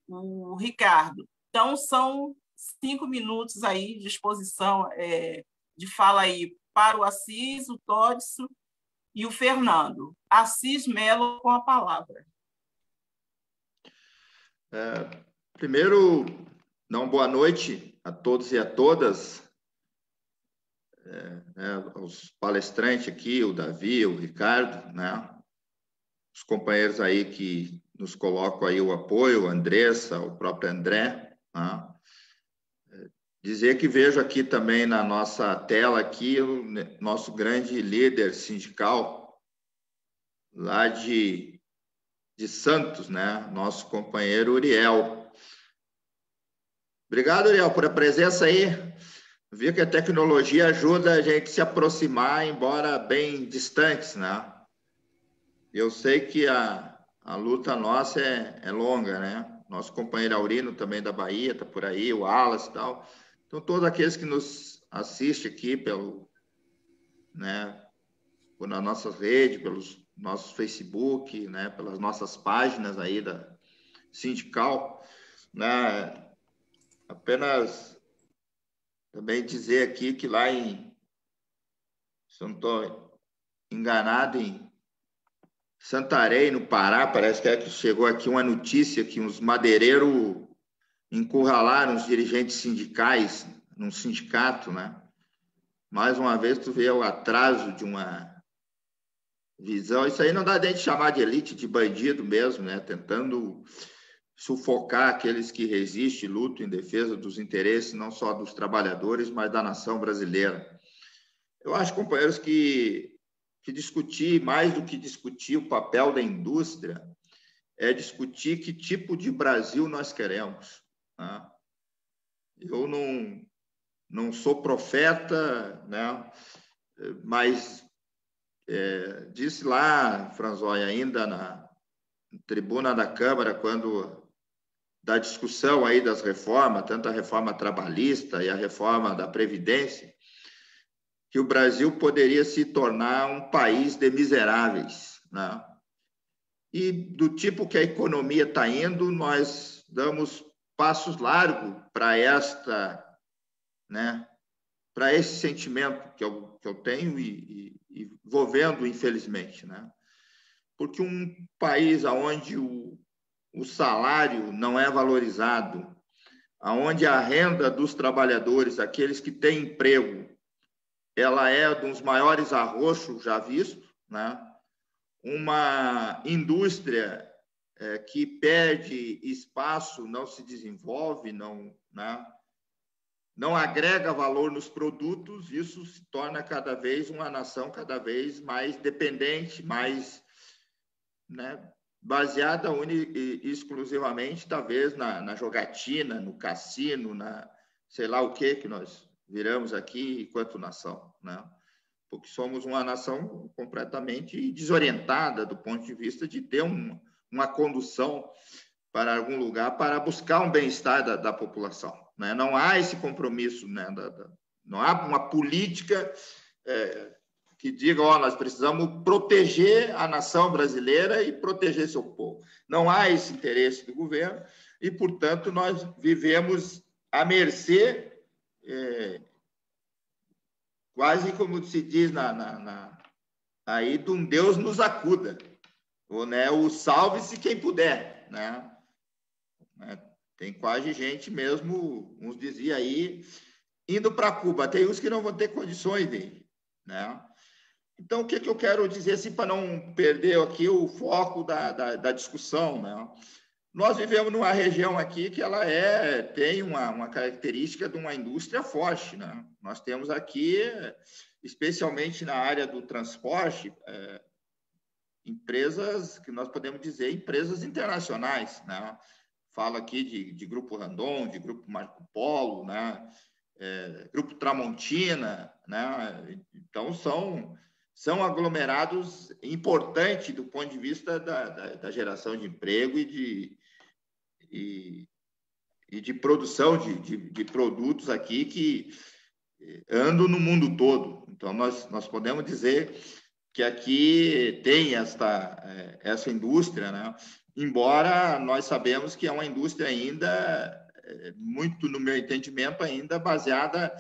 o Ricardo. Então, são 5 minutos aí de exposição, de fala aí para o Assis, o Tódice e o Fernando. Assis Melo com a palavra. Primeiro, boa noite a todos e a todas. Os palestrantes aqui, o Davi, o Ricardo, né? os companheiros aí que nos colocam aí o apoio, a Andressa, o próprio André, né? Dizer que vejo aqui também na nossa tela aqui o nosso grande líder sindical lá de Santos, né? Nosso companheiro Uriel. Obrigado, Uriel, por a presença aí. Vi que a tecnologia ajuda a gente a se aproximar, embora bem distantes, né? Eu sei que a luta nossa é longa, né? Nosso companheiro Aurino também da Bahia está por aí, o Wallace e tal. Então, todos aqueles que nos assistem aqui na nossa rede, pelos nossos Facebook, né? Pelas nossas páginas aí da sindical, né? Apenas também dizer aqui que lá se eu não estou enganado, em Santarém, no Pará, parece que chegou aqui uma notícia que uns madeireiros encurralaram os dirigentes sindicais num sindicato, né? Mais uma vez, tu vê o atraso de uma visão. Isso aí não dá nem de chamar de elite, de bandido mesmo, né? Tentando sufocar aqueles que resistem e lutam em defesa dos interesses não só dos trabalhadores, mas da nação brasileira. Eu acho, companheiros, que discutir, mais do que discutir o papel da indústria, é discutir que tipo de Brasil nós queremos, né? Eu não sou profeta, né? Mas disse lá, Franzói, ainda na tribuna da Câmara, quando da discussão aí das reformas, tanto a reforma trabalhista e a reforma da Previdência, que o Brasil poderia se tornar um país de miseráveis, né? E do tipo que a economia está indo, nós damos passos largos para para esse sentimento que eu tenho e vou vendo, infelizmente, né? Porque um país onde o salário não é valorizado, onde a renda dos trabalhadores, aqueles que têm emprego, ela é dos maiores arroxos já vistos, né? Uma indústria que perde espaço, não se desenvolve, não agrega valor nos produtos, isso se torna cada vez uma nação cada vez mais dependente, mais, né, baseada exclusivamente, talvez, na jogatina, no cassino, sei lá o que nós viramos aqui enquanto nação, né? Porque somos uma nação completamente desorientada do ponto de vista de ter uma condução para algum lugar para buscar um bem-estar da população, né? Não há esse compromisso, né? Não há uma política que diga, nós precisamos proteger a nação brasileira e proteger seu povo. Não há esse interesse do governo e, portanto, nós vivemos à mercê, quase como se diz aí, de um Deus nos acuda, ou, né, o salve-se quem puder, né? Tem quase gente mesmo, uns diziam aí, indo para Cuba. Tem uns que não vão ter condições de ir, né? Então, o que eu quero dizer, assim, para não perder aqui o foco da discussão, né? Nós vivemos numa região aqui que ela tem uma característica de uma indústria forte, né? Nós temos aqui, especialmente na área do transporte, empresas que nós podemos dizer empresas internacionais, né? Falo aqui de Grupo Randon, de Grupo Marco Polo, né? Grupo Tramontina, né? Então, são aglomerados importantes do ponto de vista da geração de emprego e de produção de produtos aqui que andam no mundo todo. Então, nós podemos dizer que aqui tem essa indústria, né? Embora nós sabemos que é uma indústria ainda, muito no meu entendimento, ainda baseada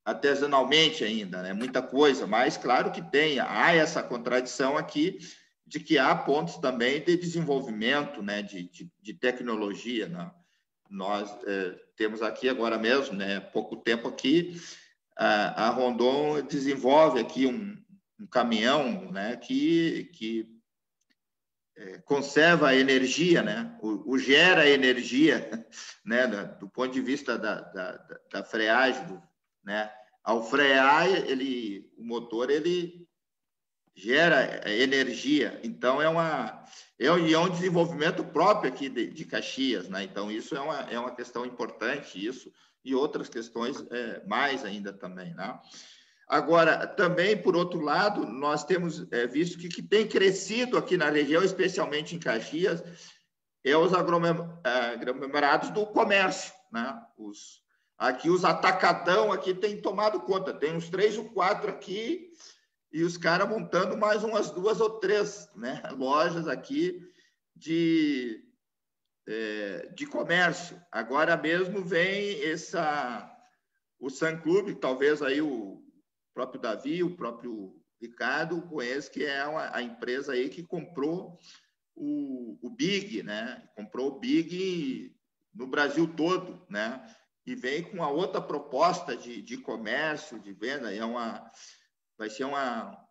artesanalmente ainda, né? Muita coisa, mas claro que há essa contradição aqui de que há pontos também de desenvolvimento, né? de tecnologia, né? Nós temos aqui agora mesmo, né? Pouco tempo aqui, a Rondon desenvolve aqui um caminhão, né? que conserva a energia, né? O gera energia, né? Do ponto de vista da freagem, né? Ao frear, o motor ele gera energia. Então é um desenvolvimento próprio aqui de Caxias, né? Então isso é uma questão importante, isso e outras questões mais ainda também, né? Agora, também, por outro lado, nós temos visto que tem crescido aqui na região, especialmente em Caxias, os aglomerados do comércio, né? Aqui os atacadão aqui têm tomado conta, tem uns 3 ou 4 aqui, e os caras montando mais umas 2 ou 3, né, lojas aqui de comércio. Agora mesmo vem o Sun Club, talvez aí o próprio Davi, o próprio Ricardo conhece, que é a empresa aí que comprou o Big, né? Comprou o Big no Brasil todo, né? E vem com uma outra proposta de comércio, de venda. Vai ser uma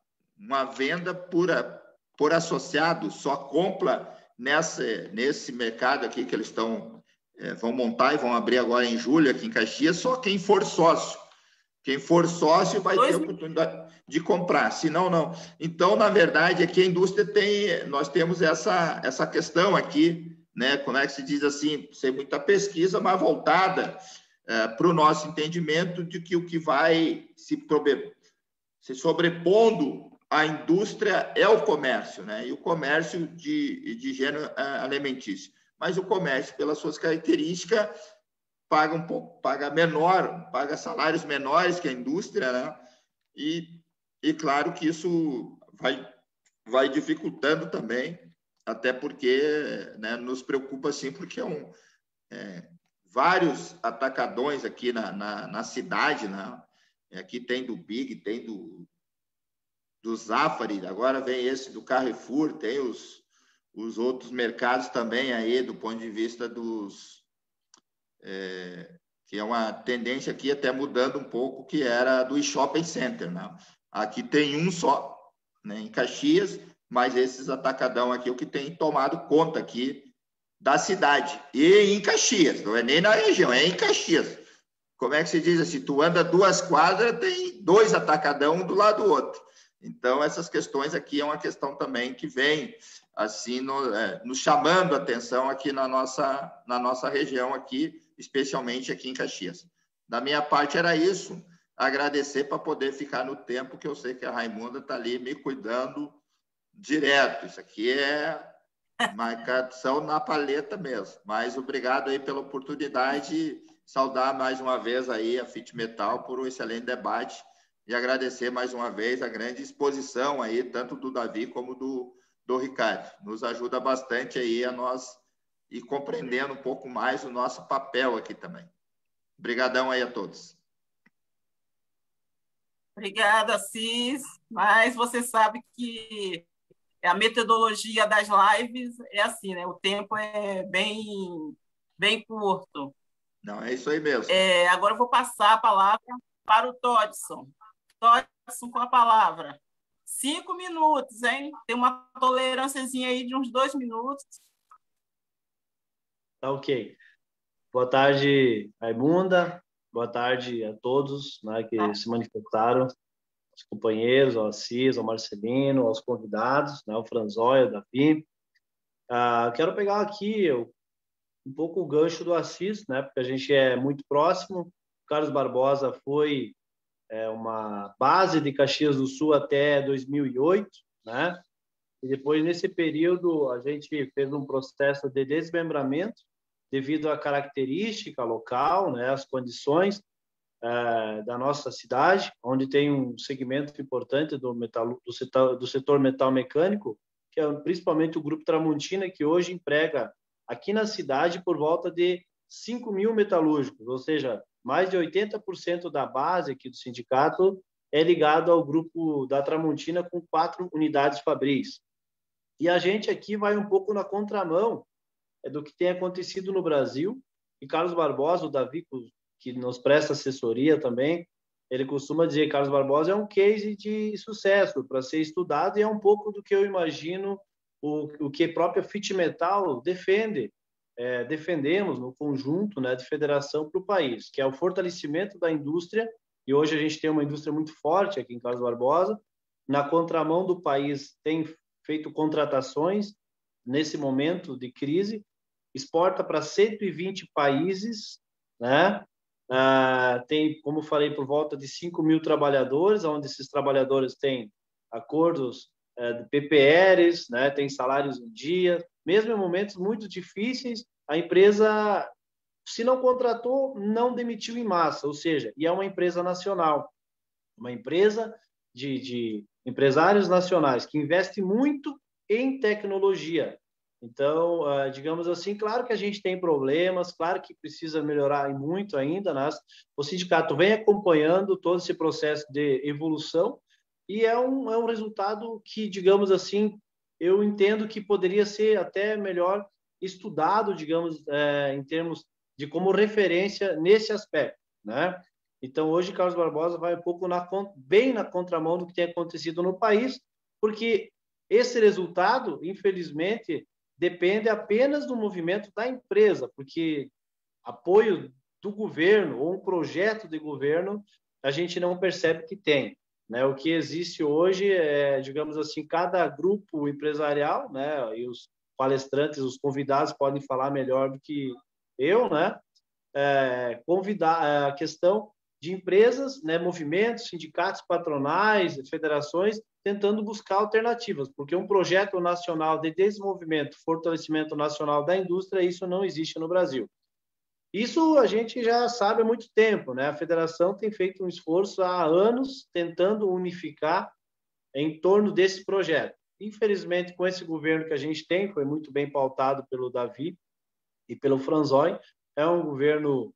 venda por associado, só compra nesse mercado aqui que eles vão montar e vão abrir agora em julho aqui em Caxias, só quem for sócio. Quem for sócio vai ter a oportunidade de comprar, senão não. Então, na verdade, aqui a indústria nós temos essa questão aqui, né? Como é que se diz assim, sem muita pesquisa, mas voltada para o nosso entendimento de que o que vai se sobrepondo à indústria é o comércio, né? E o comércio de gênero alimentício. Mas o comércio, pelas suas características, paga salários menores que a indústria, né? E claro que isso vai dificultando também, até porque, né, nos preocupa sim, porque vários atacadões aqui na cidade, né? Aqui tem do Big, tem do Zafari, agora vem esse do Carrefour, tem os outros mercados também aí, do ponto de vista que é uma tendência aqui até mudando um pouco, que era do shopping center, né? Aqui tem um só, né, em Caxias, mas esses atacadão aqui é o que tem tomado conta aqui da cidade. E em Caxias, não é nem na região, é em Caxias. Como é que se diz assim? Tu anda 2 quadras, tem 2 atacadão um do lado do outro. Então, essas questões aqui é uma questão também que vem assim nos chamando a atenção aqui na nossa região aqui, especialmente aqui em Caxias. Da minha parte era isso, agradecer para poder ficar no tempo, que eu sei que a Raimunda está ali me cuidando direto. Isso aqui é marcação na paleta mesmo. Mas obrigado aí pela oportunidade, saudar mais uma vez aí a Fit Metal por um excelente debate e agradecer mais uma vez a grande exposição aí, tanto do Davi como do Ricardo. Nos ajuda bastante aí a nós ir compreendendo um pouco mais o nosso papel aqui também. Obrigadão aí a todos. Obrigada, Cis. Mas você sabe que a metodologia das lives é assim, né? O tempo é bem curto. Não, é isso aí mesmo. Agora eu vou passar a palavra para o Todson. Todson, com a palavra. 5 minutos, hein? Tem uma tolerânciazinha aí de uns 2 minutos. Tá ok. Boa tarde, Raimunda. Boa tarde a todos, né, que se manifestaram, os companheiros, ao Assis, ao Marcelino, aos convidados, né, o Franzóia, o Davi. Quero pegar aqui um pouco o gancho do Assis, né, porque a gente é muito próximo. O Carlos Barbosa foi uma base de Caxias do Sul até 2008, né? E depois, nesse período, a gente fez um processo de desmembramento devido à característica local, né, as condições da nossa cidade, onde tem um segmento importante do setor metal mecânico, que é principalmente o Grupo Tramontina, que hoje emprega aqui na cidade por volta de 5 mil metalúrgicos, ou seja, mais de 80% da base aqui do sindicato é ligado ao Grupo da Tramontina, com 4 unidades fabris. E a gente aqui vai um pouco na contramão do que tem acontecido no Brasil. E Carlos Barbosa, o Davi, que nos presta assessoria também, ele costuma dizer que Carlos Barbosa é um case de sucesso para ser estudado, e é um pouco do que eu imagino o que a própria FIT Metal defendemos no conjunto, né, de federação para o país, que é o fortalecimento da indústria, e hoje a gente tem uma indústria muito forte aqui em Carlos Barbosa. Na contramão do país, tem feito contratações nesse momento de crise, exporta para 120 países, né? Tem, como falei, por volta de 5.000 trabalhadores, onde esses trabalhadores têm acordos de PPRs, né? Tem salários em dia. Mesmo em momentos muito difíceis, a empresa, se não contratou, não demitiu em massa, ou seja, e é uma empresa nacional, uma empresa de empresários nacionais que investe muito em tecnologia. Então, digamos assim, claro que a gente tem problemas, claro que precisa melhorar e muito ainda, né? O sindicato vem acompanhando todo esse processo de evolução e é um resultado que, digamos assim, eu entendo que poderia ser até melhor estudado, digamos, em termos de como referência nesse aspecto, né? Então, hoje, Carlos Barbosa vai um pouco bem na contramão do que tem acontecido no país, porque esse resultado, infelizmente, depende apenas do movimento da empresa, porque apoio do governo ou um projeto de governo a gente não percebe que tem, né? O que existe hoje é, digamos assim, cada grupo empresarial, né? E os palestrantes, os convidados podem falar melhor do que eu, né? Convidar a questão de empresas, né, movimentos, sindicatos, patronais, federações, tentando buscar alternativas, porque um projeto nacional de desenvolvimento, fortalecimento nacional da indústria, isso não existe no Brasil. Isso a gente já sabe há muito tempo, né? A federação tem feito um esforço há anos tentando unificar em torno desse projeto. Infelizmente, com esse governo que a gente tem, foi muito bem pautado pelo Davi e pelo Franzói, é um governo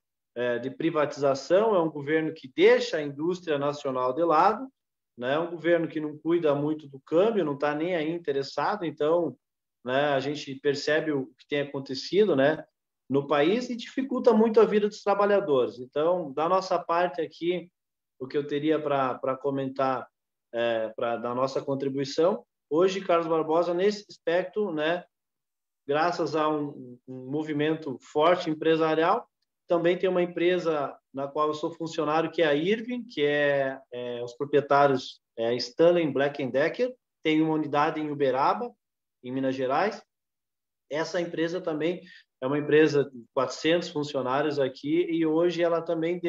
de privatização, é um governo que deixa a indústria nacional de lado, né? É um governo que não cuida muito do câmbio, não está nem aí interessado, então, né, a gente percebe o que tem acontecido, né, no país e dificulta muito a vida dos trabalhadores. Então, da nossa parte aqui, o que eu teria para comentar da nossa contribuição, hoje, Carlos Barbosa, nesse aspecto, né, graças a um movimento forte empresarial, também tem uma empresa na qual eu sou funcionário, que é a Irving, que os proprietários Stanley Black & Decker, tem uma unidade em Uberaba, em Minas Gerais. Essa empresa também é uma empresa de 400 funcionários aqui e hoje ela também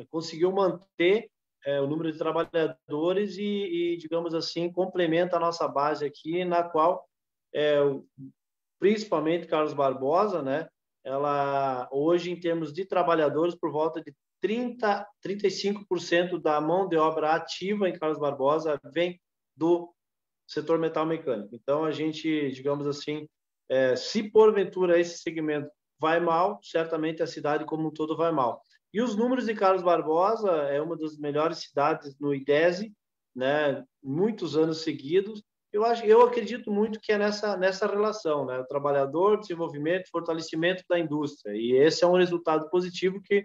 conseguiu manter o número de trabalhadores e, digamos assim, complementa a nossa base aqui, na qual, principalmente Carlos Barbosa, né? Ela, hoje, em termos de trabalhadores, por volta de 35% da mão de obra ativa em Carlos Barbosa vem do setor metal mecânico. Então, a gente, digamos assim, se porventura esse segmento vai mal, certamente a cidade como um todo vai mal. E os números de Carlos Barbosa é uma das melhores cidades no IDESE, né, muitos anos seguidos. Eu acredito muito que é nessa relação, né, o trabalhador, desenvolvimento, fortalecimento da indústria. E esse é um resultado positivo que,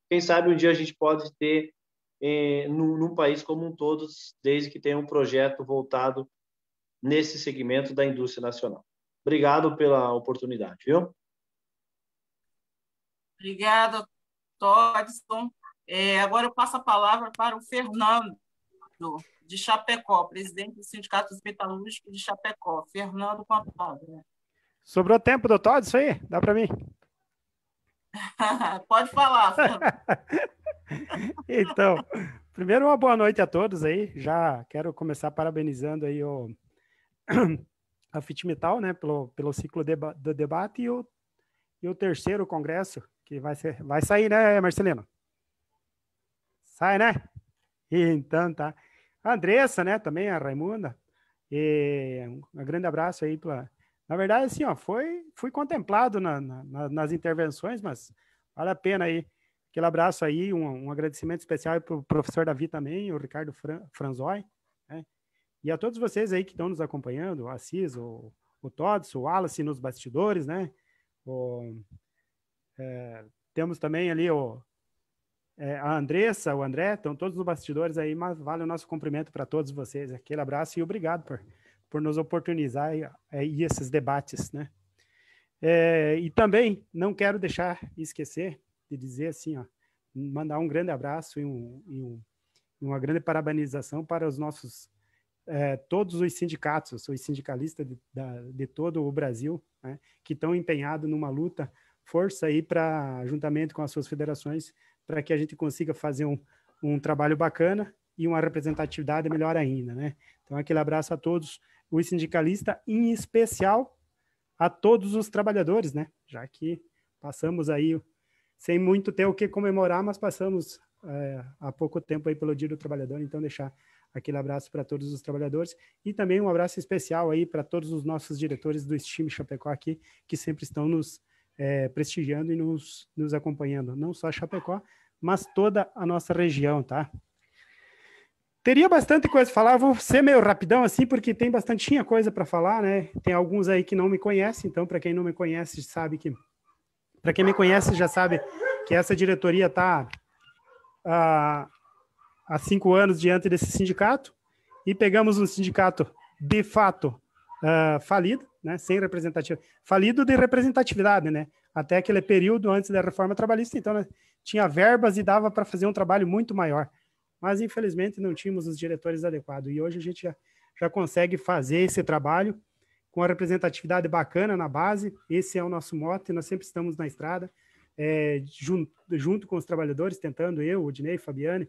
quem sabe, um dia a gente pode ter num país como um todo, desde que tenha um projeto voltado nesse segmento da indústria nacional. Obrigado pela oportunidade, viu? Obrigada, Todson. Agora eu passo a palavra para o Fernando, de Chapecó, presidente do Sindicato dos Metalúrgicos de Chapecó. Fernando, com a palavra. Sobrou tempo do Todd, isso aí? Dá para mim? Pode falar, Fernando. Então, primeiro uma boa noite a todos aí. Já quero começar parabenizando aí a FIT Metal, né, pelo ciclo do debate e o terceiro congresso, que vai sair, né, Marcelino? Sai, né? Então, tá. A Andressa, né, também, a Raimunda. E um grande abraço aí. Na verdade, assim, ó, fui contemplado nas intervenções, mas vale a pena aí. Aquele abraço aí, um agradecimento especial para o professor Davi também, o Ricardo Franzói, né? E a todos vocês aí que estão nos acompanhando, o Assis, o Todson, o Wallace nos bastidores, né? Temos também ali a Andressa, o André, estão todos nos bastidores aí, mas vale o nosso cumprimento para todos vocês. Aquele abraço e obrigado por nos oportunizar esses debates, né? E também não quero deixar esquecer de dizer assim, ó, mandar um grande abraço e uma grande parabenização para os nossos todos os sindicatos, os sindicalistas de todo o Brasil, né, que estão empenhados numa luta, força aí para, juntamente com as suas federações, para que a gente consiga fazer um trabalho bacana e uma representatividade melhor ainda, né? Então, aquele abraço a todos os sindicalistas, em especial a todos os trabalhadores, né? Já que passamos aí, sem muito ter o que comemorar, mas passamos há pouco tempo aí pelo Dia do Trabalhador, então deixar aquele abraço para todos os trabalhadores e também um abraço especial aí para todos os nossos diretores do time Chapecó aqui, que sempre estão nos prestigiando e nos acompanhando, não só Chapecó, mas toda a nossa região, tá? Teria bastante coisa para falar, vou ser meio rapidão assim, porque tem bastantinha coisa para falar, né? Tem alguns aí que não me conhecem, então para quem não me conhece sabe que... Para quem me conhece já sabe que essa diretoria está há 5 anos diante desse sindicato e pegamos um sindicato de fato falido, né? Sem representatividade, falido de representatividade, né? Até aquele período antes da reforma trabalhista, então né, tinha verbas e dava para fazer um trabalho muito maior. Mas, infelizmente, não tínhamos os diretores adequados. E hoje a gente já consegue fazer esse trabalho com a representatividade bacana na base. Esse é o nosso mote, nós sempre estamos na estrada, junto com os trabalhadores, tentando eu, o Dinei, Fabiane,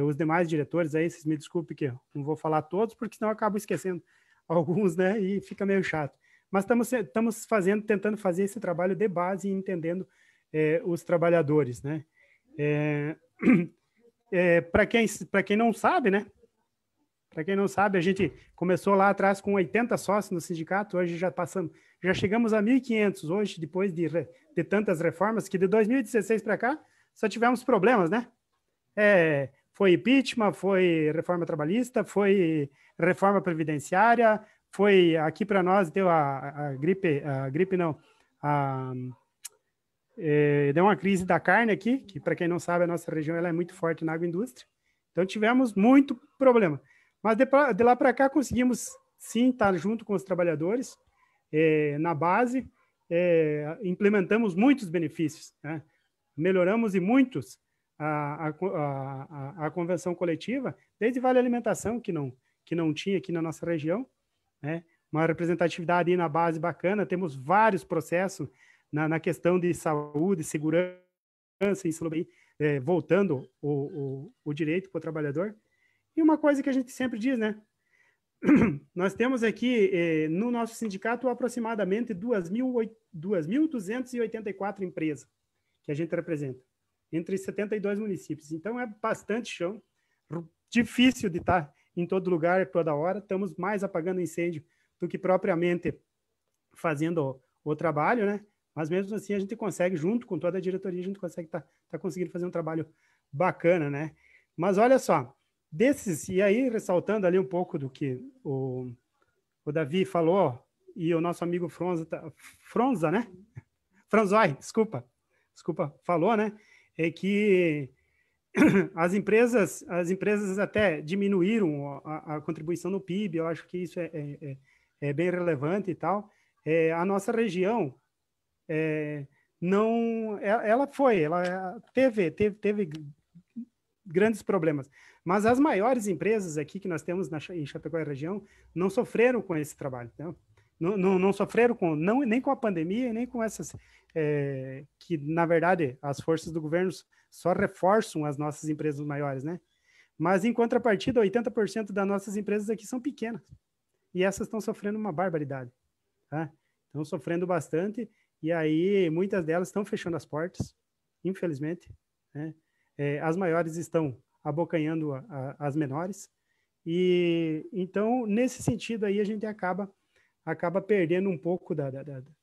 os demais diretores aí, vocês me desculpem que eu não vou falar todos, porque senão eu acabo esquecendo alguns, né, e fica meio chato. Mas estamos tentando fazer esse trabalho de base e entendendo os trabalhadores, né. Para quem não sabe, né? Para quem não sabe, a gente começou lá atrás com 80 sócios no sindicato, hoje já chegamos a 1.500 hoje, depois de tantas reformas, que de 2016 para cá só tivemos problemas, né? Foi impeachment, foi reforma trabalhista, foi reforma previdenciária, foi aqui para nós deu deu uma crise da carne aqui, que para quem não sabe, a nossa região ela é muito forte na agroindústria. Então tivemos muito problema. Mas de lá para cá conseguimos sim estar junto com os trabalhadores na base, implementamos muitos benefícios, né? Melhoramos e muitos a convenção coletiva, desde Vale Alimentação, que não tinha aqui na nossa região, né? Uma representatividade aí na base bacana, temos vários processos na questão de saúde, segurança, voltando o direito para o trabalhador. E uma coisa que a gente sempre diz, né? Nós temos aqui, no nosso sindicato, aproximadamente 2.284 empresas que a gente representa, entre 72 municípios. Então, é bastante chão, difícil de estar em todo lugar, toda hora. Estamos mais apagando incêndio do que propriamente fazendo o trabalho, né? Mas mesmo assim a gente consegue, junto com toda a diretoria, a gente consegue tá conseguindo fazer um trabalho bacana, né? Mas olha só, e aí ressaltando ali um pouco do que o Davi falou, e o nosso amigo Fronza, né? Franzói, desculpa, falou, né? É que as empresas até diminuíram a contribuição no PIB, eu acho que isso é bem relevante e tal. A nossa região, ela teve grandes problemas, mas as maiores empresas aqui que nós temos em Chapecó e região não sofreram com esse trabalho, então, não sofreram nem com a pandemia, nem com essas que na verdade as forças do governo só reforçam as nossas empresas maiores, né? Mas em contrapartida, 80% das nossas empresas aqui são pequenas e essas estão sofrendo uma barbaridade, tá? Estão sofrendo bastante. E aí, muitas delas estão fechando as portas, infelizmente, né? As maiores estão abocanhando as menores. E então, nesse sentido aí, a gente acaba perdendo um pouco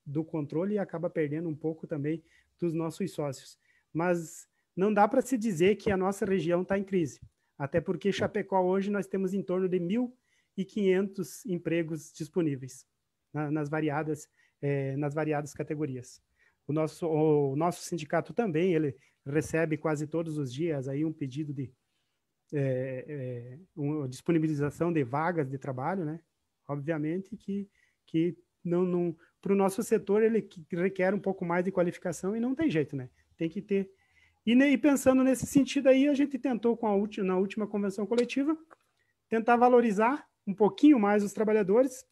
do controle e acaba perdendo um pouco também dos nossos sócios. Mas não dá para se dizer que a nossa região está em crise. Até porque Chapecó hoje nós temos em torno de 1.500 empregos disponíveis nas variadas categorias. O nosso sindicato também, ele recebe quase todos os dias aí um pedido de uma disponibilização de vagas de trabalho, né? Obviamente que não para o nosso setor ele requer um pouco mais de qualificação e não tem jeito, né? Tem que ter. E pensando nesse sentido aí, a gente tentou na última convenção coletiva tentar valorizar um pouquinho mais os trabalhadores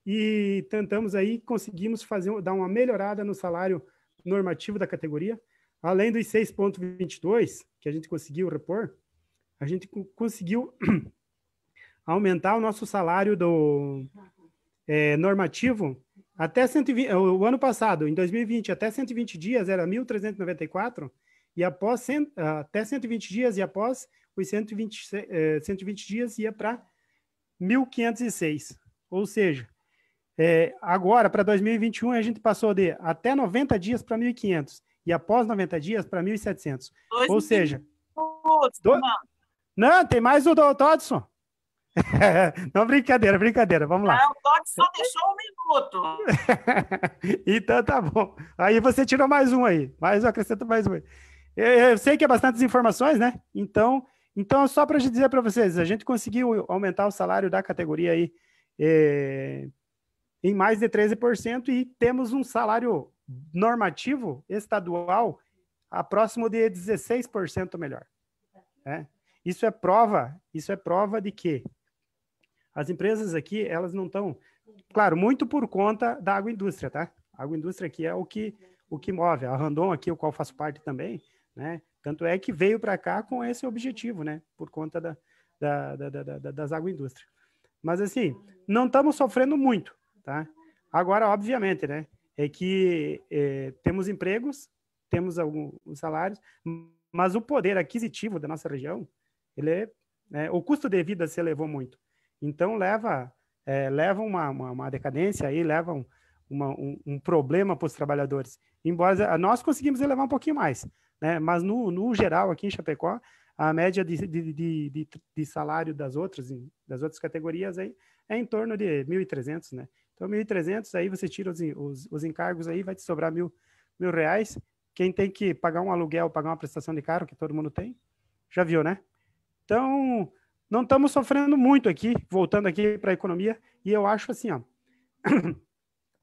e tentamos aí, conseguimos dar uma melhorada no salário normativo da categoria. Além dos 6,22 que a gente conseguiu repor, a gente conseguiu aumentar o nosso salário normativo até 120, o ano passado, em 2020, até 120 dias era 1.394 e até 120 dias e após os 120 dias ia para 1.506. Ou seja, agora, para 2021, a gente passou de até 90 dias para 1.500 e após 90 dias para 1.700. Ou seja... Não, tem mais o do Todson. Não, brincadeira, vamos lá. Não, o Todd só deixou 1 minuto. Então tá bom. Aí você tirou mais um aí, eu acrescento mais um aí. Eu sei que é bastantes informações, né? Então só para dizer para vocês, a gente conseguiu aumentar o salário da categoria aí em mais de 13% e temos um salário normativo estadual próximo de 16% melhor. Isso é prova de que as empresas aqui, elas não estão... Claro, muito por conta da agroindústria, tá? A agroindústria aqui é o que move. A Randon aqui, o qual faço parte também, né? Tanto é que veio para cá com esse objetivo, né? Por conta das agroindústrias. Mas, assim, não estamos sofrendo muito, tá? Agora, obviamente, né? É que temos empregos, temos alguns salários, mas o poder aquisitivo da nossa região, o custo de vida se elevou muito. Então, leva uma decadência aí, leva um problema para os trabalhadores. Embora nós conseguimos elevar um pouquinho mais, né? Mas, no geral, aqui em Chapecó, a média de salário das outras categorias aí é em torno de 1.300, né? Então, 1.300, aí você tira os encargos aí, vai te sobrar mil reais. Quem tem que pagar um aluguel, pagar uma prestação de carro, que todo mundo tem, já viu, né? Então, não estamos sofrendo muito aqui, voltando aqui para a economia, e eu acho assim, ó,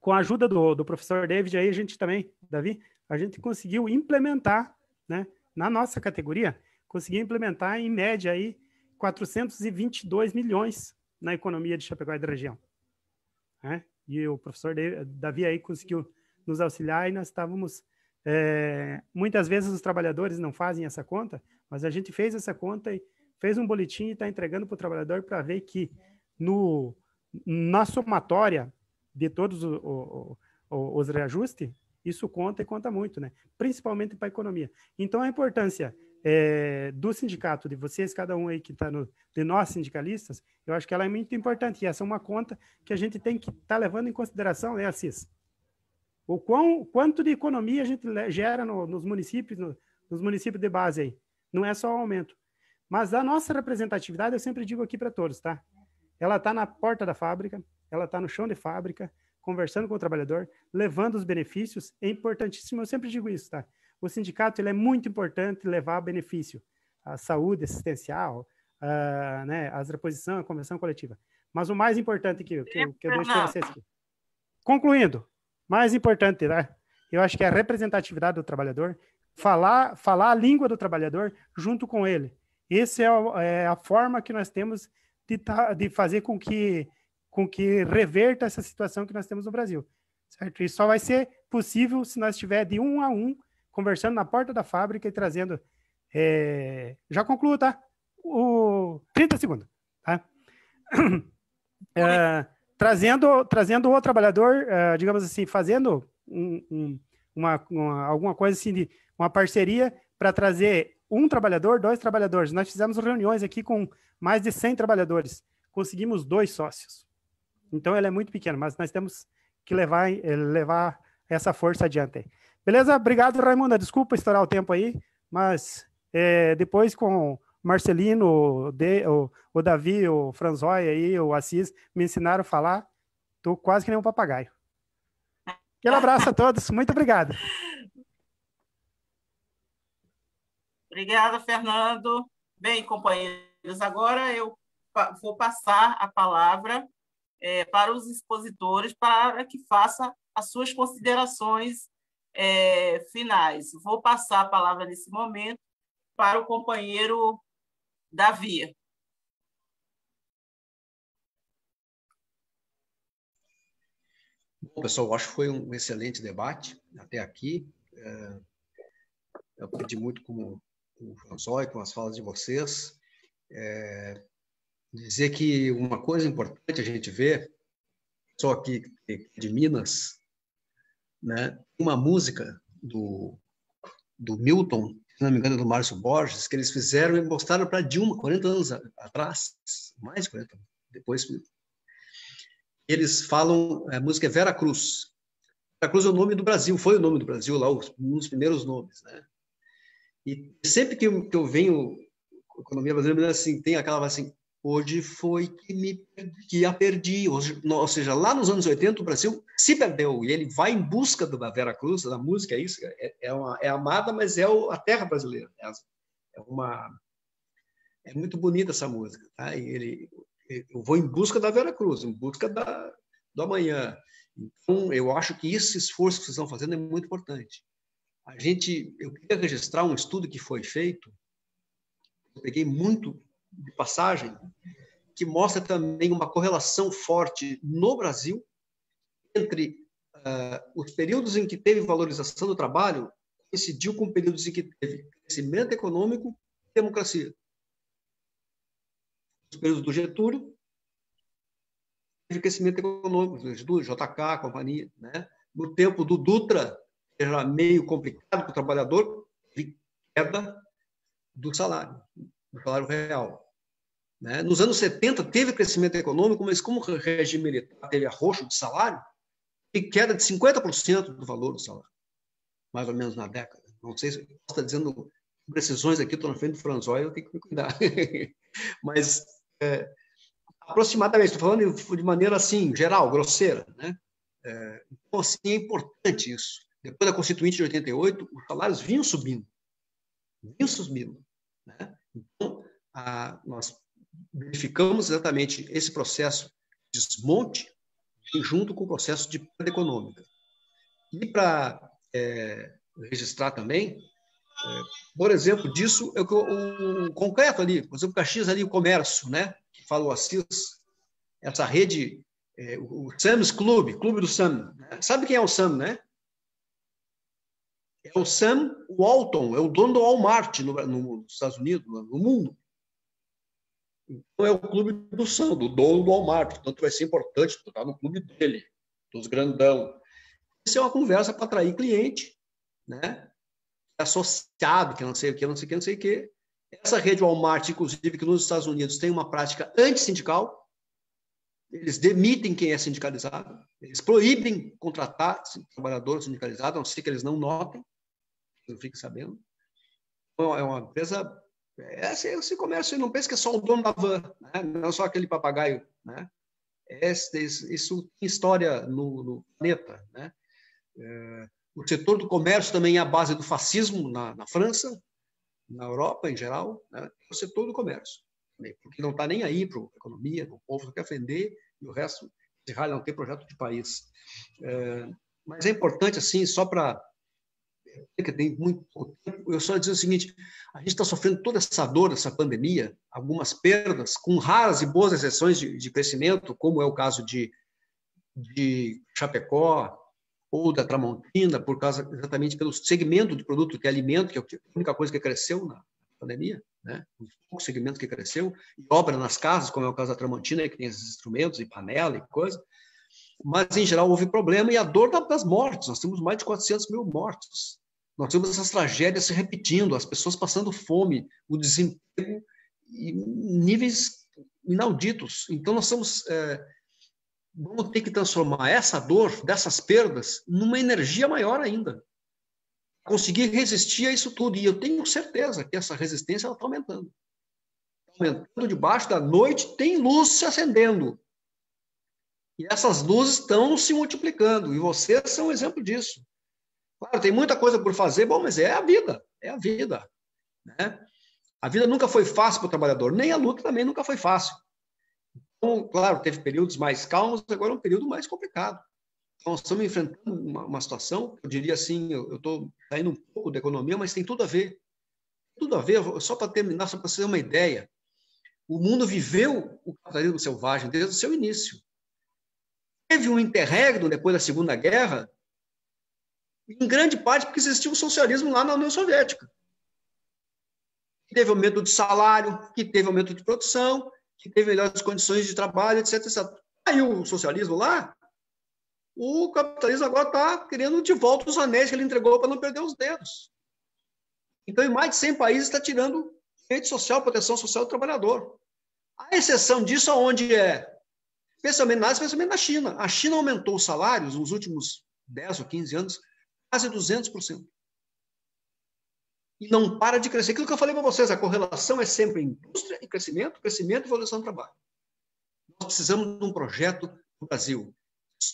com a ajuda do professor David aí, a gente também, Davi, a gente conseguiu implementar, né, na nossa categoria, conseguiu implementar em média aí 422 milhões na economia de Chapecó e da região. Né? E o professor Davi aí conseguiu nos auxiliar e nós estávamos... muitas vezes os trabalhadores não fazem essa conta, mas a gente fez essa conta e fez um boletim e está entregando para o trabalhador para ver que na somatória de todos os reajustes, isso conta e conta muito, né? Principalmente para a economia. Então, a importância do sindicato, de vocês, cada um aí que está de nós sindicalistas, eu acho que ela é muito importante. E essa é uma conta que a gente tem que estar levando em consideração, né, Assis? Quanto de economia a gente gera nos municípios de base aí. Não é só o aumento. Mas a nossa representatividade, eu sempre digo aqui para todos, tá? Ela está na porta da fábrica, ela está no chão de fábrica, conversando com o trabalhador, levando os benefícios. É importantíssimo, eu sempre digo isso, tá? O sindicato ele é muito importante levar benefício, a saúde assistencial, né, as reposições, a convenção coletiva. Mas o mais importante que eu deixo para vocês aqui. Concluindo, mais importante, né? Eu acho que é a representatividade do trabalhador, falar a língua do trabalhador junto com ele. Essa é a forma que nós temos de fazer com que reverta essa situação que nós temos no Brasil. Certo? Isso só vai ser possível se nós estiver de 1 a 1, conversando na porta da fábrica e trazendo... já concluo, tá? 30 segundos. Tá? Trazendo o trabalhador, digamos assim, fazendo alguma coisa assim, uma parceria para trazer um trabalhador, 2 trabalhadores. Nós fizemos reuniões aqui com mais de 100 trabalhadores. Conseguimos 2 sócios. Então, ele é muito pequeno, mas nós temos que levar essa força adiante. Beleza? Obrigado, Raimunda. Desculpa estourar o tempo aí, mas depois com o Marcelino, o Davi, o Franzói aí, o Assis, me ensinaram a falar. Estou quase que nem um papagaio. Aquele abraço a todos. Muito obrigado. Obrigada, Fernando. Bem, companheiros, agora eu vou passar a palavra para os expositores, para que faça as suas considerações finais. Vou passar a palavra nesse momento para o companheiro Davi. Bom, pessoal, acho que foi um excelente debate até aqui. Eu aprendi muito com o François, com as falas de vocês. Dizer que uma coisa importante a gente vê, só aqui de Minas, né, uma música do Milton, se não me engano, do Márcio Borges, que eles fizeram e mostraram para Dilma, 40 anos atrás, mais de 40 anos depois. Eles falam, a música é Vera Cruz. Vera Cruz é o nome do Brasil, foi o nome do Brasil lá, um dos primeiros nomes, né? E sempre que eu venho, a economia brasileira, assim, tem aquela assim, hoje foi que a perdi. Ou seja, lá nos anos 80, o Brasil se perdeu, e ele vai em busca da Vera Cruz, da música, é isso, é amada, mas é a terra brasileira. É muito bonita essa música, tá? E eu vou em busca da Vera Cruz, em busca do amanhã. Então, eu acho que esse esforço que vocês estão fazendo é muito importante. Eu queria registrar um estudo que foi feito, eu peguei muito de passagem, que mostra também uma correlação forte no Brasil entre os períodos em que teve valorização do trabalho, coincidiu com períodos em que teve crescimento econômico e democracia. Nos períodos do Getúlio, teve crescimento econômico, do Getúlio, JK, companhia, né? No tempo do Dutra, era meio complicado para o trabalhador, teve queda do salário real. Né? Nos anos 70, teve crescimento econômico, mas como o regime militar teve arroxo de salário, teve queda de 50% do valor do salário, mais ou menos na década. Não sei se eu posso estar dizendo precisões aqui, estou na frente do François, eu tenho que me cuidar. Mas, aproximadamente, estou falando de maneira assim, geral, grosseira. Né? Então, assim, é importante isso. Depois da Constituinte de 88, os salários vinham subindo. Né? Então, nós verificamos exatamente esse processo de desmonte junto com o processo de perda econômica. E para registrar também, por exemplo, disso, o concreto ali, por exemplo, Caxias ali, o comércio, né, que falou Assis, essa rede, o Sam's Club do Sam. Né? Sabe quem é o Sam, né? É o Sam Walton, é o dono do Walmart nos Estados Unidos, no mundo. Então, é o clube do Sam, do dono do Walmart. Portanto, vai ser importante estar no clube dele, dos grandão. Isso é uma conversa para atrair cliente, né? Associado, que não sei o que, não sei o que, não sei o que. Essa rede Walmart, inclusive, que nos Estados Unidos tem uma prática antissindical, eles demitem quem é sindicalizado, eles proíbem contratar trabalhador sindicalizado, a não ser que eles não notem, não fiquem sabendo. Então, é uma empresa... Esse comércio, não pensa que é só o dono da van, né? Não é só aquele papagaio. Né? Isso tem história no planeta. Né? O setor do comércio também é a base do fascismo na França, na Europa em geral. Né? O setor do comércio, porque não está nem aí para a economia, o povo quer vender e o resto se ralha, não tem projeto de país. Mas é importante, assim, só para... que tem muito tempo, eu só dizer o seguinte: a gente está sofrendo toda essa dor, essa pandemia, algumas perdas, com raras e boas exceções de crescimento, como é o caso de Chapecó ou da Tramontina, por causa exatamente pelo segmento de produto que é alimento, que é a única coisa que cresceu na pandemia, né? Um pouco segmento que cresceu, e obra nas casas, como é o caso da Tramontina, que tem esses instrumentos e panela e coisa. Mas, em geral, houve problema e a dor das mortes. Nós temos mais de 400 mil mortos. Nós temos essas tragédias se repetindo, as pessoas passando fome, o desemprego em níveis inauditos. Então, nós vamos ter que transformar essa dor, dessas perdas, numa energia maior ainda. Conseguir resistir a isso tudo. E eu tenho certeza que essa resistência está aumentando. Aumentando debaixo da noite, tem luz se acendendo. E essas luzes estão se multiplicando. E vocês são um exemplo disso. Claro, tem muita coisa por fazer, bom, mas é a vida. Né? A vida nunca foi fácil para o trabalhador, nem a luta também nunca foi fácil. Então, claro, teve períodos mais calmos, agora é um período mais complicado. Então, nós estamos enfrentando uma situação, eu diria assim, eu estou saindo um pouco da economia, mas tem tudo a ver. Tudo a ver, só para terminar, só para você ter uma ideia. O mundo viveu o capitalismo selvagem desde o seu início. Teve um interregno depois da Segunda Guerra, em grande parte porque existiu o socialismo lá na União Soviética. Que teve aumento de salário, que teve aumento de produção, que teve melhores condições de trabalho, etc, etc. Aí o socialismo lá, o capitalismo agora está querendo de volta os anéis que ele entregou para não perder os dedos. Então, em mais de 100 países está tirando direito social, proteção social do trabalhador. A exceção disso aonde é? Especialmente na China. A China aumentou os salários nos últimos 10 ou 15 anos quase 200%. E não para de crescer. Aquilo que eu falei para vocês, a correlação é sempre indústria e crescimento, crescimento e evolução do trabalho. Nós precisamos de um projeto no Brasil.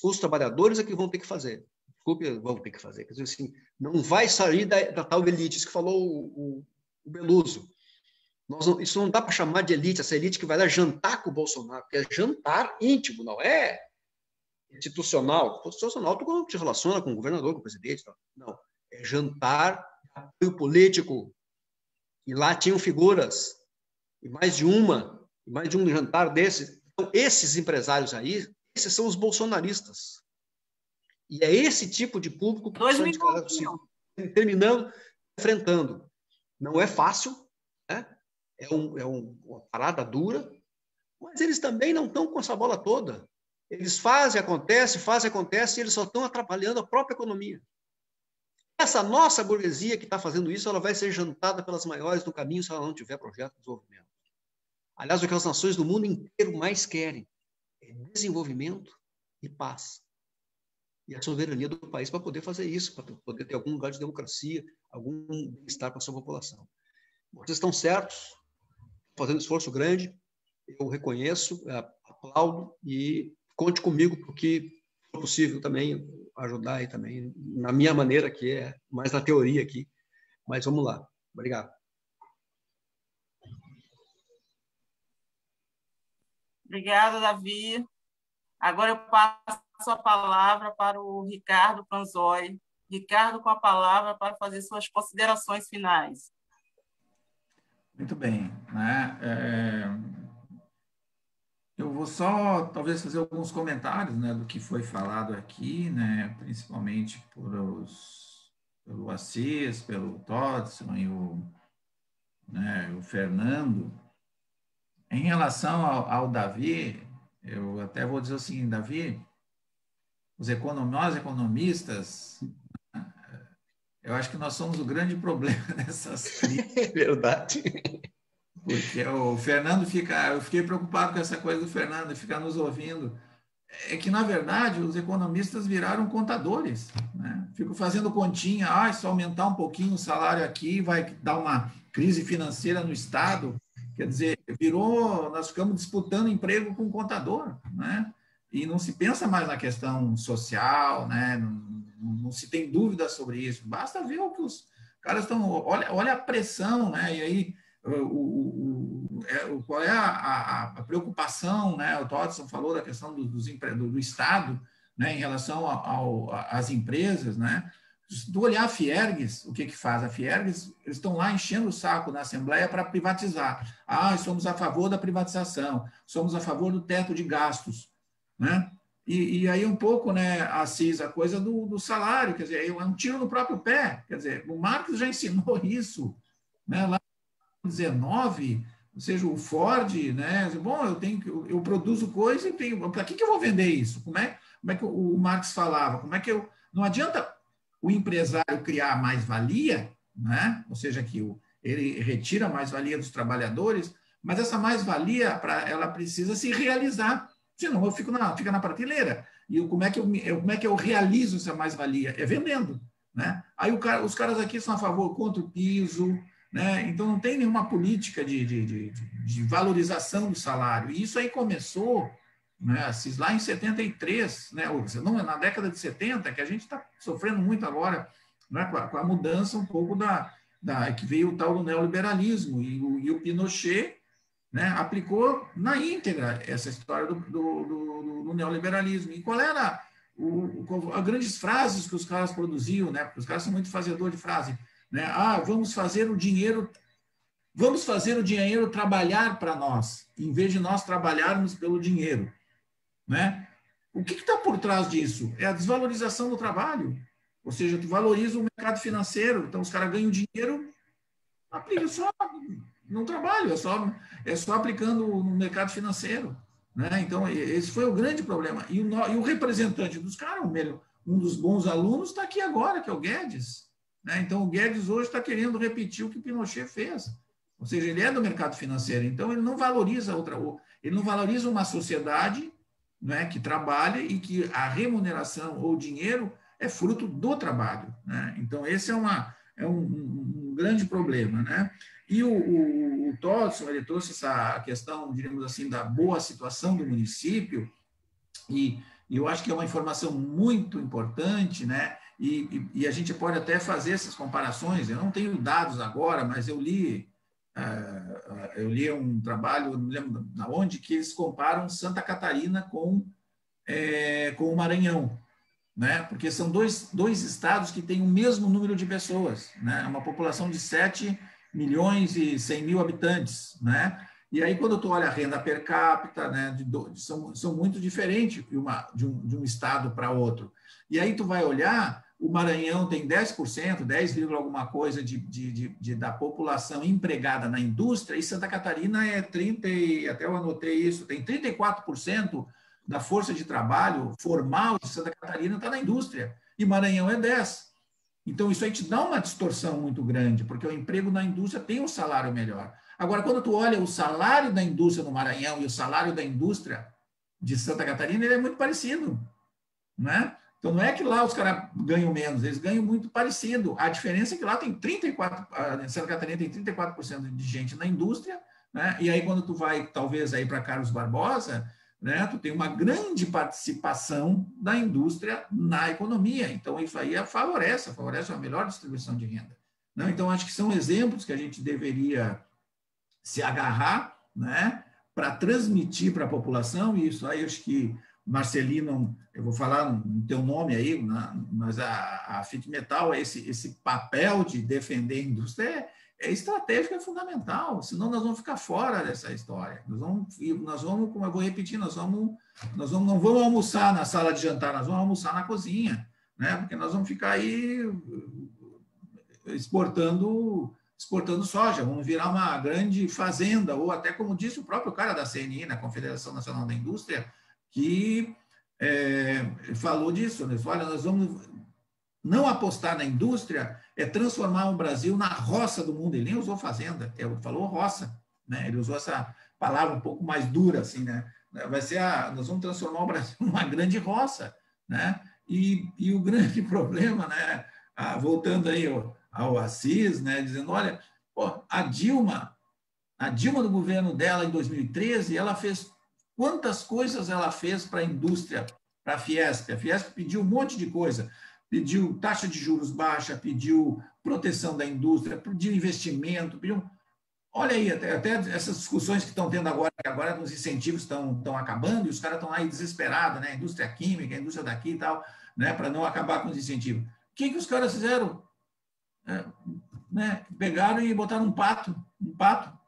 Os trabalhadores é que vão ter que fazer. Desculpe, vão ter que fazer. Quer dizer assim, não vai sair da tal elite, isso que falou o Beluso. Isso não dá para chamar de elite, essa elite que vai lá jantar com o Bolsonaro, porque é jantar íntimo, não é institucional. Institucional, tu te relaciona com o governador, com o presidente. Não, é jantar apoio político. E lá tinham figuras, e mais de um jantar desses. Então, esses empresários aí, esses são os bolsonaristas. E é esse tipo de público que terminando, enfrentando. Não é fácil, né? É uma parada dura, mas eles também não estão com essa bola toda. Eles fazem, acontece, e eles só estão atrapalhando a própria economia. Essa nossa burguesia que está fazendo isso, ela vai ser jantada pelas maiores no caminho se ela não tiver projeto de desenvolvimento. Aliás, o que as nações do mundo inteiro mais querem é desenvolvimento e paz. E a soberania do país para poder fazer isso, para poder ter algum lugar de democracia, algum bem-estar para a sua população. Vocês estão certos, fazendo esforço grande, eu reconheço, aplaudo e conte comigo porque é possível também ajudar aí também, na minha maneira, que é mais na teoria aqui. Mas vamos lá. Obrigado. Obrigada, Davi. Agora eu passo a palavra para o Ricardo Panzoi. Ricardo, com a palavra para fazer suas considerações finais. Muito bem, né? Eu vou só, talvez, fazer alguns comentários, né, do que foi falado aqui, né, principalmente pelo Assis, pelo Todson e o Fernando. Em relação ao Davi, eu até vou dizer assim, Davi, nós economistas, eu acho que nós somos o grande problema dessas crises. É verdade. Porque o Fernando eu fiquei preocupado com essa coisa do Fernando, ficar nos ouvindo. É que, na verdade, os economistas viraram contadores, né? Ficam fazendo continha, se aumentar um pouquinho o salário aqui, vai dar uma crise financeira no Estado. Quer dizer, nós ficamos disputando emprego com o contador, né? E não se pensa mais na questão social, né? Não se tem dúvida sobre isso. Basta ver o que os caras estão... Olha a pressão, né? E aí... qual é a preocupação, né? O Todson falou da questão do Estado, né, em relação às empresas, né? Se tu olhar a Fiergues, o que faz? A Fiergues, eles estão lá enchendo o saco na Assembleia para privatizar. Somos a favor da privatização, somos a favor do teto de gastos, né? E aí um pouco, né, Assis, a coisa do salário, quer dizer, é um tiro no próprio pé, quer dizer, o Marx já ensinou isso, né, lá 19, ou seja, o Ford, né? Bom, eu produzo coisa e tenho. Para que eu vou vender isso? Como é que o Marx falava? Não adianta o empresário criar mais-valia, né? Ou seja, que ele retira a mais-valia dos trabalhadores, mas essa mais-valia ela precisa se realizar, senão fica na prateleira. E como é que eu realizo essa mais-valia? É vendendo, né? Aí os caras aqui são a favor contra o piso, né? Então, não tem nenhuma política de valorização do salário. E isso aí começou, né, lá em 73, né, não, na década de 70, que a gente está sofrendo muito agora, né, com a mudança um pouco que veio o tal do neoliberalismo. E o Pinochet, né, aplicou na íntegra essa história do neoliberalismo. E qual era as grandes frases que os caras produziam, né? Porque os caras são muito fazedores de frase, né? Vamos fazer o dinheiro trabalhar para nós, em vez de nós trabalharmos pelo dinheiro, né? O que está por trás disso? É a desvalorização do trabalho. Ou seja, tu valoriza o mercado financeiro, então os caras ganham dinheiro, aplica só no trabalho, é só aplicando no mercado financeiro, né? Então, esse foi o grande problema. E o representante dos caras, um dos bons alunos, está aqui agora, que é o Guedes, né? Então, o Guedes hoje está querendo repetir o que o Pinochet fez. Ou seja, ele é do mercado financeiro, então ele não valoriza uma sociedade, né, que trabalha e que a remuneração ou o dinheiro é fruto do trabalho, né? Então, esse é um grande problema, né? E o Todson, ele trouxe essa questão, diríamos assim, da boa situação do município, e eu acho que é uma informação muito importante, né? E a gente pode até fazer essas comparações. Eu não tenho dados agora, mas eu li um trabalho, não lembro de onde, que eles comparam Santa Catarina com o Maranhão, né? Porque são dois estados que têm o mesmo número de pessoas, né? Uma população de 7 milhões e 100 mil habitantes, né? E aí, quando tu olha a renda per capita, né, são muito diferentes de um estado para outro. E aí tu vai olhar, o Maranhão tem 10%, 10, alguma coisa da população empregada na indústria, e Santa Catarina é 30%, até eu anotei isso, tem 34% da força de trabalho formal de Santa Catarina está na indústria, e Maranhão é 10%. Então, isso aí te dá uma distorção muito grande, porque o emprego na indústria tem um salário melhor. Agora, quando tu olha o salário da indústria no Maranhão e o salário da indústria de Santa Catarina, ele é muito parecido, né? Então, não é que lá os caras ganham menos, eles ganham muito parecido. A diferença é que lá tem 34%, Santa Catarina tem 34% de gente na indústria, né? E aí, quando tu vai, talvez, aí para Carlos Barbosa, né, tu tem uma grande participação da indústria na economia. Então, isso aí favorece uma melhor distribuição de renda, né? Então, acho que são exemplos que a gente deveria se agarrar, né, para transmitir para a população, e isso aí acho que, Marcelino, eu vou falar no teu nome aí, mas a FIT-Metal, esse papel de defender a indústria é estratégico, é fundamental, senão nós vamos ficar fora dessa história. Nós vamos, como eu vou repetir, não vamos almoçar na sala de jantar, nós vamos almoçar na cozinha, né? Porque nós vamos ficar aí exportando soja, vamos virar uma grande fazenda, ou até, como disse o próprio cara da CNI, na Confederação Nacional da Indústria, que falou disso, né? Olha, nós vamos não apostar na indústria, é transformar o Brasil na roça do mundo. Ele nem usou fazenda, ele falou roça, né? Ele usou essa palavra um pouco mais dura, assim, né? Nós vamos transformar o Brasil numa grande roça, né? E o grande problema, né? Voltando aí ao Assis, né? Dizendo, olha, pô, a Dilma do governo dela em 2013, ela fez quantas coisas ela fez para a indústria, para a Fiesp. A Fiesp pediu um monte de coisa. Pediu taxa de juros baixa, pediu proteção da indústria, pediu investimento, pediu... Olha aí, até essas discussões que estão tendo agora, que agora os incentivos estão acabando, e os caras estão aí desesperados, né? A indústria química, a indústria daqui e tal, né? Para não acabar com os incentivos. O que os caras fizeram? Né? Pegaram e botaram um pato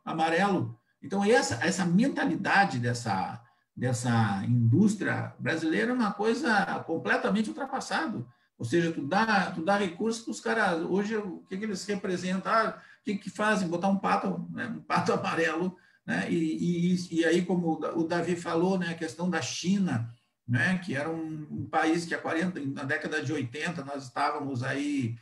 amarelo. Então, essa mentalidade dessa indústria brasileira é uma coisa completamente ultrapassada. Ou seja, tu dá recursos para os caras. Hoje, o que eles representam? O que fazem? Botar um pato, né? Um pato amarelo, né? E aí, como o Davi falou, né? A questão da China, né? Que era um país que na década de 80 nós estávamos aí,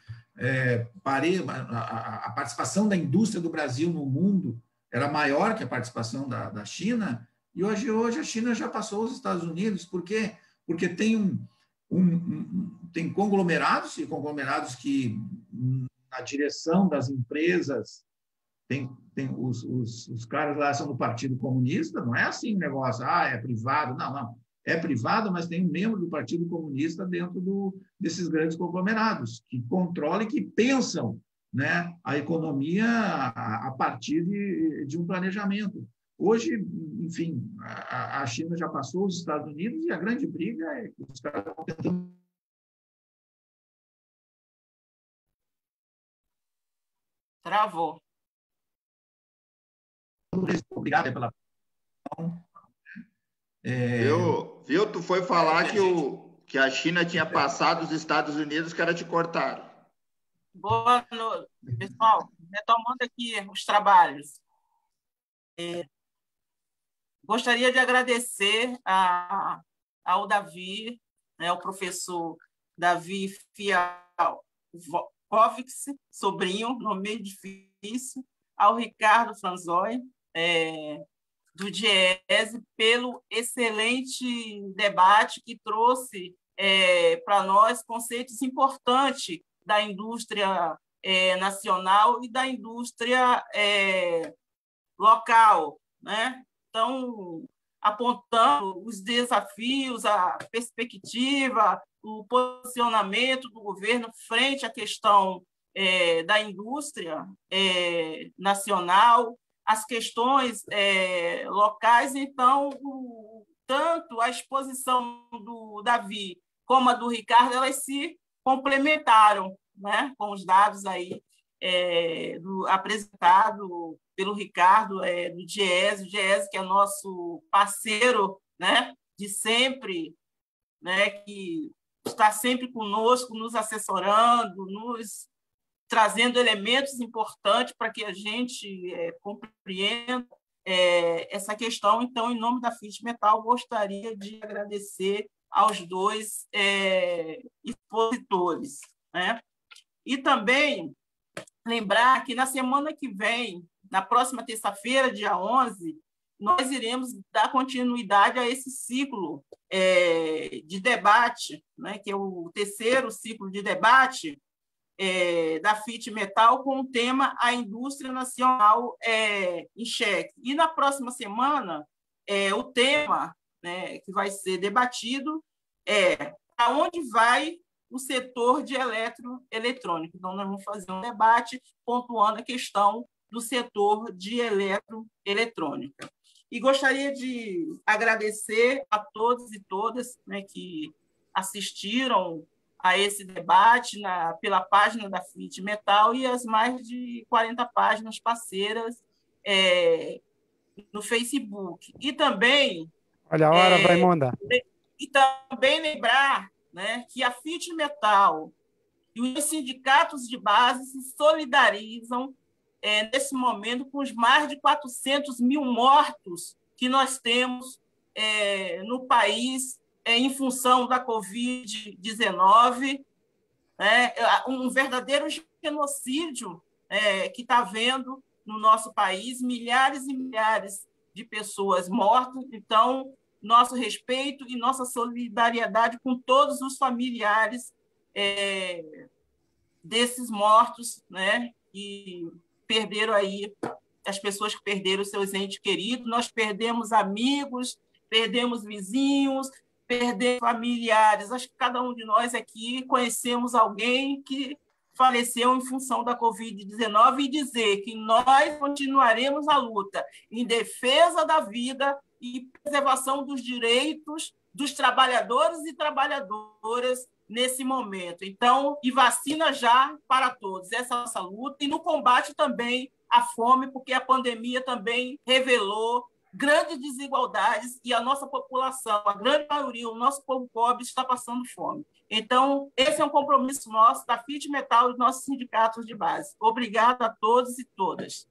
a participação da indústria do Brasil no mundo era maior que a participação da China, e hoje a China já passou os Estados Unidos. Por quê? Porque tem tem conglomerados, e conglomerados que, na direção das empresas, tem os caras lá são do Partido Comunista, não é assim o negócio, é privado, não. É privado, mas tem um membro do Partido Comunista dentro desses grandes conglomerados, que controlam e que pensam, né, a economia a partir de um planejamento. Hoje, enfim, a China já passou os Estados Unidos e a grande briga é que os caras estão tentando. Travou. Obrigado pela. Viu? Tu foi falar que a China tinha passado os Estados Unidos, que era te cortaram. Boa noite, pessoal. Retomando aqui os trabalhos. Gostaria de agradecer ao Davi, né, o professor Davi Fialkovics, sobrinho, nome meio difícil, ao Ricardo Franzoi, do DIEESE, pelo excelente debate que trouxe para nós conceitos importantes da indústria nacional e da indústria local, né? Então, apontando os desafios, a perspectiva, o posicionamento do governo frente à questão da indústria nacional, as questões locais. Então, tanto a exposição do Davi como a do Ricardo, elas se complementaram, né, com os dados aí apresentado pelo Ricardo do DIEESE, que é nosso parceiro, né, de sempre, né, que está sempre conosco, nos assessorando, nos trazendo elementos importantes para que a gente compreenda essa questão. Então, em nome da FIT Metal, gostaria de agradecer aos dois expositores, né? E também lembrar que na semana que vem, na próxima terça-feira, dia 11, nós iremos dar continuidade a esse ciclo de debate, né, que é o terceiro ciclo de debate da FIT Metal, com o tema A Indústria Nacional em Xeque. E na próxima semana, o tema, né, que vai ser debatido aonde vai o setor de eletroeletrônico. Então, nós vamos fazer um debate pontuando a questão do setor de eletroeletrônica. E gostaria de agradecer a todos e todas, né, que assistiram a esse debate pela página da FIT Metal e as mais de 40 páginas parceiras no Facebook. E também... Olha a hora, Raimunda. E também lembrar, né, que a FIT Metal e os sindicatos de base se solidarizam nesse momento com os mais de 400 mil mortos que nós temos no país em função da Covid-19, né, um verdadeiro genocídio que está havendo no nosso país, milhares e milhares de pessoas mortas. Então, nosso respeito e nossa solidariedade com todos os familiares desses mortos, né, que perderam aí, as pessoas que perderam seus entes queridos. Nós perdemos amigos, perdemos vizinhos, perdemos familiares. Acho que cada um de nós aqui conhecemos alguém que faleceu em função da Covid-19, e dizer que nós continuaremos a luta em defesa da vida e preservação dos direitos dos trabalhadores e trabalhadoras nesse momento. Então, e vacina já para todos. Essa é a nossa luta. E no combate também à fome, porque a pandemia também revelou grandes desigualdades e a nossa população, a grande maioria, o nosso povo pobre, está passando fome. Então, esse é um compromisso nosso da FIT Metal e dos nossos sindicatos de base. Obrigada a todos e todas.